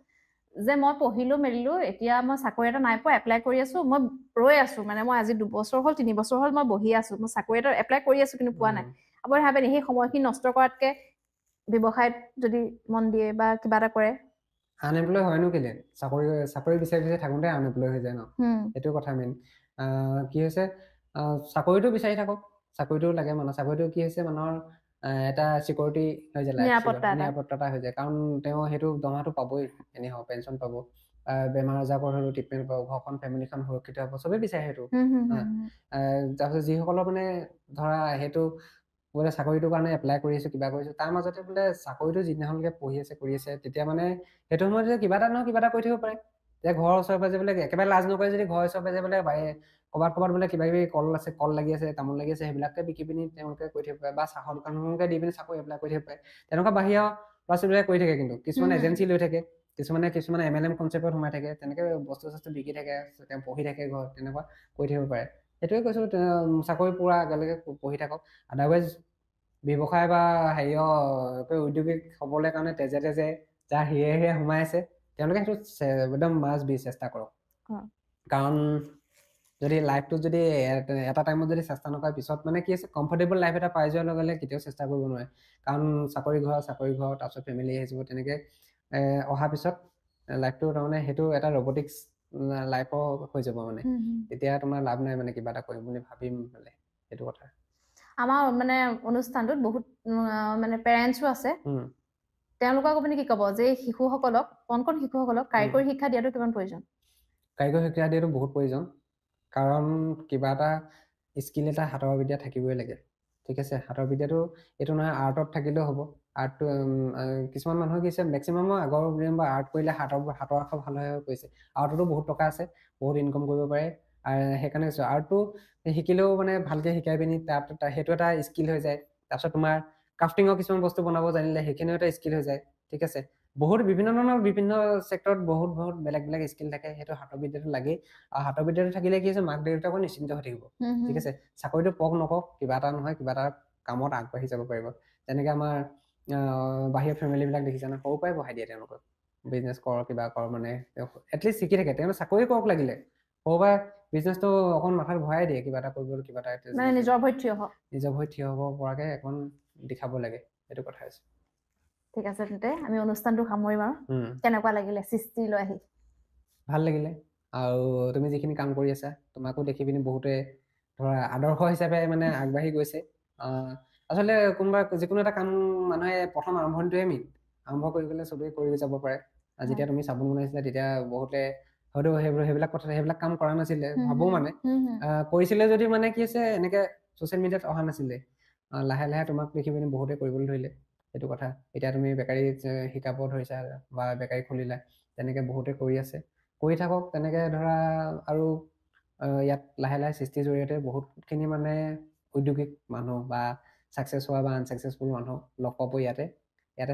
যে মই পঢ়িলো মেলিলো এতিয়া মই চাকৰি এটা নাই পোৱা এপ্লাই কৰি আছো মই ৰৈ আছো মানে মই আজি 2 বছৰ হ'ল 3 বছৰ হ'ল মই বহি আছো মই চাকৰি এটা এপ্লাই কৰি আছো কিন্তু পোৱা নাই আপুনি ভাবেনি সেই সময়খিনি নষ্ট কৰাতকে ব্যৱসায়ত যদি মন দিয়ে বা কিবা এটা কৰে আনএমপ্লয় হয়নো কেলে চাকৰি বিচাৰি থাকোঁতে আনএমপ্লয় হৈ যায় ন সেইটো কথা মেইন কি হৈছে চাকৰিটো বিচাৰি থাকক চাকৰিটো লাগে মানুহ চাকৰিটো কি হৈছে মানুহৰ এটা চিকিউৰিটি হৈ যায় নিৰাপত্তা হৈ যায় কাৰণ তেওঁ সেইটো দৰমহাটো পাবই এনেই হওক পেঞ্চন পাব বেমাৰ আজাৰ হ'লেও ট্ৰিটমেণ্ট পাব ঘৰখন ফেমিলিখন সুৰক্ষিত হ'ব চবেই বিচাৰে সেইটো তাৰপিছত যিসকলৰ মানে ধৰা সেইটো বোলে চাকৰিটোৰ কাৰণে এপ্লাই কৰি আছো কিবা কৰিছো তাৰ মাজতে বোলে চাকৰিটো যিদিনাখনলৈকে পঢ়ি আছে কৰি আছে তেতিয়া মানে সেইটো সময়ত যে কিবা এটা নহয় কিবা এটা কৰি থাকিব পাৰে যে ঘৰৰ ওচৰে পাজৰে বোলে একেবাৰে লাজ নকৰে যদি ঘৰৰ ওচৰে পাজৰে বোলে ক'ৰবাত বোলে কিবা কিবি কল লাগি আছে তামোল লাগি আছে সেইবিলাকে বিকি পিনি তেওঁলোকে কৰি থাকিব পাৰে বা চাহৰ দোকানখনকে দি পিনি চাকৰি এপ্লাই কৰি থাকিব পাৰে তেনেকুৱা বাহিৰা ল'ৰা ছোৱালীবিলাকে কৰি থাকে কিন্তু কিছুমান এজেঞ্চি লৈ থাকে কিছুমানে MLM কনচেপ্টত সোমাই থাকে তেনেকে বস্তু চস্তু বিকি থাকে তেওঁ পঢ়ি থাকে ঘৰত তেনেকুৱা কৰি থাকিব পাৰে সেইটোৱে কৈছো চাকৰি পুৰা একেলগে পঢ়ি থাকক আদাৰৱাইজ ব্যৱসায় বা উদ্যোগিক হ'বলৈ কাৰণে তেজে যাৰ হিৰে সোমাই আছে তেওঁলোকে সেইটো একদম মাষ্ট বি চেষ্টা কৰক কাৰণ যদি লাইফটো যদি এটা টাইমত যদি চেষ্টা নকৰাৰ পিছত মানে কি আছে কমফৰ্টেবল লাইফ এটা পাই যোৱাৰ লগে লগে কেতিয়াও চেষ্টা কৰিব নোৱাৰে কাৰণ চাকৰি ঘৰ তাৰপিছত ফেমিলি আহিব তেনেকে অহাৰ পিছত লাইফটো তাৰমানে সেইটো এটা ৰবটিক্স লাইফৰ হৈ যাব মানে তেতিয়া তোমাৰ লাভ নাই মানে কিবা এটা কৰিম বুলি ভাবিম মানে সেইটো কথা আমাৰ মানে অনুষ্ঠানটোত বহুত মানে পেৰেণ্টছো আছে তেওঁলোকক আপুনি কি ক'ব যে শিশুসকলক কণ শিশুসকলক কাৰিকৰী শিক্ষা দিয়াটো কিমান প্ৰয়োজন কাৰিকৰী শিক্ষা দিয়াটো বহুত প্ৰয়োজন কাৰণ কিবা এটা স্কিল এটা হাতৰ বিদ্যা থাকিবই লাগে ঠিক আছে হাতৰ বিদ্যাটো এইটো নহয় আৰ্টত থাকিলেও হ'ব আৰ্টটো কিছুমান মানুহে কি হৈছে মেক্সিমামৰ আগৰ বা আৰ্ট কৰিলে হাতৰ আখৰ ভাল হৈ কৈছে আৰ্টতো বহুত টকা আছে বহুত ইনকম কৰিব পাৰে সেইকাৰণে কৈছোঁ আৰ্টটো শিকিলেও মানে ভালকে শিকাই পিনি তাত সেইটো এটা স্কিল হৈ যায় তাৰপিছত তোমাৰ ক্ৰাফটিঙৰ কিছুমান বস্তু বনাব জানিলে সেইখিনিও এটা স্কিল হৈ যায় ঠিক আছে বহুত বিভিন্ন ধৰণৰ বিভিন্ন চেক্টৰত বহুত বেলেগ স্কিল থাকে সেইটো হাতৰ বিদ্যাটো লাগেই আৰু হাতৰ বিদ্যাটো থাকিলে কি হৈছে মাক দেউতাকো নিশ্চিন্ত হৈ থাকিব ঠিক আছে চাকৰিটো পক নকক কিবা এটা নহয় কিবা এটা কামত আগবাঢ়ি যাব পাৰিব যেনেকে আমাৰ বাহিৰৰ ফেমিলিবিলাক দেখিছে ন সৰুৰ পৰাই বহাই দিয়ে তেওঁলোকক বিজনেছ কৰ কিবা কৰ মানে এটলিষ্ট শিকি থাকে তেওঁলোকে চাকৰি কৰক লাগিলে সৰুৰ পৰাই বিজনেছটো অকণ মাথাত ভৰাই দিয়ে কিবা এটা কৰিবলৈ কিবা এটা নিজৰ ভৰিত থিয় হ'ব পৰাকে অকণ দেখাব লাগে সেইটো কথা আছে ঠিক আছে তেন্তে আমি অনুষ্ঠানটো সামৰিম আৰু কেনেকুৱা লাগিলে সৃষ্টি লৈ আহি ভাল লাগিলে আৰু তুমি যিখিনি কাম কৰি আছা তোমাকো দেখি পিনি বহুতে ধৰা আদৰ্শ হিচাপে মানে আগবাঢ়ি গৈছে আচলতে কোনোবা যিকোনো এটা কাম মানুহে প্ৰথম আৰম্ভণিটোৱে মেইন আৰম্ভ কৰি গ'লে চবেই কৰি যাব পাৰে যেতিয়া তুমি চাবোন বনাইছিলা তেতিয়া বহুতে হয়তো সেইবিলাক কাম কৰা নাছিলে ভাবো মানে কৰিছিলে যদি মানে কি আছে এনেকে ছ'চিয়েল মিডিয়াত অহা নাছিলে লাহে লাহে তোমাক দেখি পিনি বহুতে কৰিবলৈ ধৰিলে সেইটো কথা এতিয়া তুমি বেকাৰী শিকাব ধৰিছা বা বেকাৰী খুলিলা তেনেকে বহুতে কৰি আছে কৰি থাকক তেনেকে ধৰা আৰু ইয়াত লাহে লাহে সৃষ্টিৰ জৰিয়তে বহুতখিনি মানে উদ্যোগিক মানুহ বা ছাকচেছ হোৱা বা আনছাকচেছফুল মানুহ লগ পাব ইয়াতে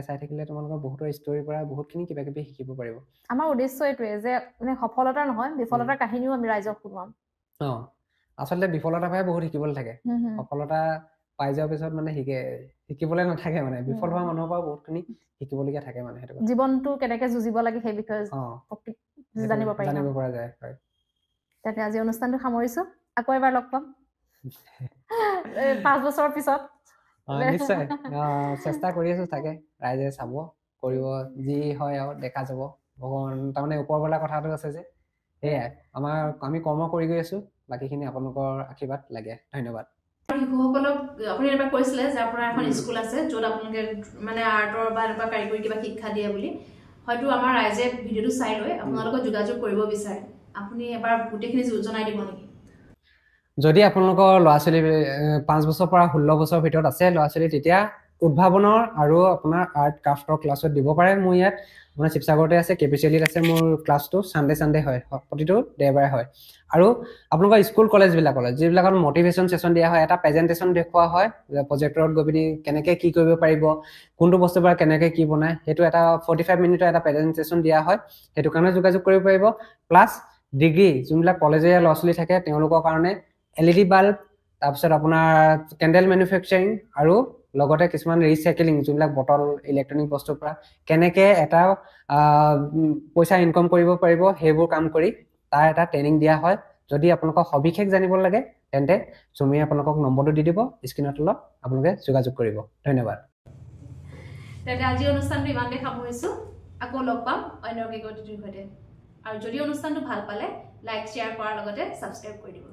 চাই থাকিলে তোমালোকৰ বহুতৰ ষ্টৰীৰ পৰা বহুতখিনি কিবা কিবি শিকিব পাৰিব আমাৰ উদ্দেশ্য এইটোৱে যে মানে সফলতা নহয় বিফলতাৰ কাহিনীও আমি ৰাইজক শুনাম আচলতে বিফলতাৰ পৰাই বহুত শিকিবলৈ থাকে সফলতা পাই যোৱাৰ পিছত মানে শিকিবলৈ নাথাকে মানে বিফল হোৱা মানুহৰ পৰা বহুতখিনি শিকিবলগীয়া থাকে মানে সেইটো জীৱনটো কেনেকে যুঁজিব লাগে সেই বিষয়ে জানিব পৰা যায় হয় তাতে আজি অনুষ্ঠানটো সামৰিছো আকৌ এবাৰ লগ পাম 5 বছৰৰ পিছত নিশ্চয় চেষ্টা কৰি আছো তাকে ৰাইজে চাব কৰিব যি হয় আৰু দেখা যাব ভগৱান তাৰমানে ওপৰৱালা কথাটো আছে যে সেয়াই আমি কৰ্ম কৰি গৈ আছো বাকীখিনি আপোনালোকৰ আশীৰ্বাদ লাগে ধন্যবাদ শিশুসকলক আপুনি এবাৰ কৈছিলে যে আপোনাৰ এখন স্কুল আছে য'ত আপোনালোকে মানে আৰ্টৰ বা এনেকুৱা কাৰিকৰী কিবা শিক্ষা দিয়ে বুলি হয়তো আমাৰ ৰাইজে ভিডিঅ'টো চাই লৈ আপোনালোকক যোগাযোগ কৰিব বিচাৰে আপুনি এবাৰ গোটেইখিনি জনাই দিব নেকি যদি আপোনালোকৰ ল'ৰা ছোৱালী 5 বছৰৰ পৰা 16 বছৰৰ ভিতৰত আছে ল'ৰা ছোৱালী তেতিয়া উদ্ভাৱনৰ আৰু আপোনাৰ আৰ্ট ক্ৰাফ্টৰ ক্লাছত দিব পাৰে মোৰ ইয়াত আপোনাৰ শিৱসাগৰতে আছে কেপিচিএলিত আছে মোৰ ক্লাছটো সানডে হয় প্ৰতিটো দেওবাৰে হয় আৰু আপোনালোকৰ স্কুল কলেজবিলাকলৈ যিবিলাকত মটিভেশ্যন সেশন দিয়া হয় এটা প্ৰেজেন্টেশ্যন দেখুওৱা হয় প্ৰজেক্টৰত গৈ পিনি কেনেকৈ কি কৰিব পাৰিব কোনটো বস্তুৰ পৰা কেনেকৈ কি বনায় সেইটো এটা 45 মিনিটৰ এটা প্ৰেজেন্টেশ্যন দিয়া হয় সেইটো কাৰণে যোগাযোগ কৰিব পাৰিব প্লাছ ডিগ্ৰী যোনবিলাক কলেজীয়া ল'ৰা ছোৱালী থাকে তেওঁলোকৰ কাৰণে LED বাল্ব তাৰপিছত আপোনাৰ কেণ্ডেল মেনুফেকচাৰিং আৰু লগতে কিছুমান ৰিচাইকেলিং যোনবিলাক বটল ইলেক্ট্ৰনিক বস্তুৰ পৰা কেনেকৈ এটা পইচা ইনকাম কৰিব পাৰিব সেইবোৰ কাম কৰি তাৰ এটা ট্ৰেইনিং দিয়া হয় যদি আপোনালোকক সবিশেষ জানিব লাগে তেন্তে চুমিয়ে আপোনালোকক নম্বৰটো দি দিব স্ক্ৰীনৰ তলত আপোনালোকে যোগাযোগ কৰিব ধন্যবাদ তেন্তে আজি অনুষ্ঠানটো ইমানতে সামৰিছোঁ আকৌ লগ পাম অন্য কেইগৰাকীৰ সৈতে আৰু যদি অনুষ্ঠানটো ভাল পালে লাইক শ্বেয়াৰ কৰাৰ লগতে ছাবস্ক্ৰাইব কৰি দিব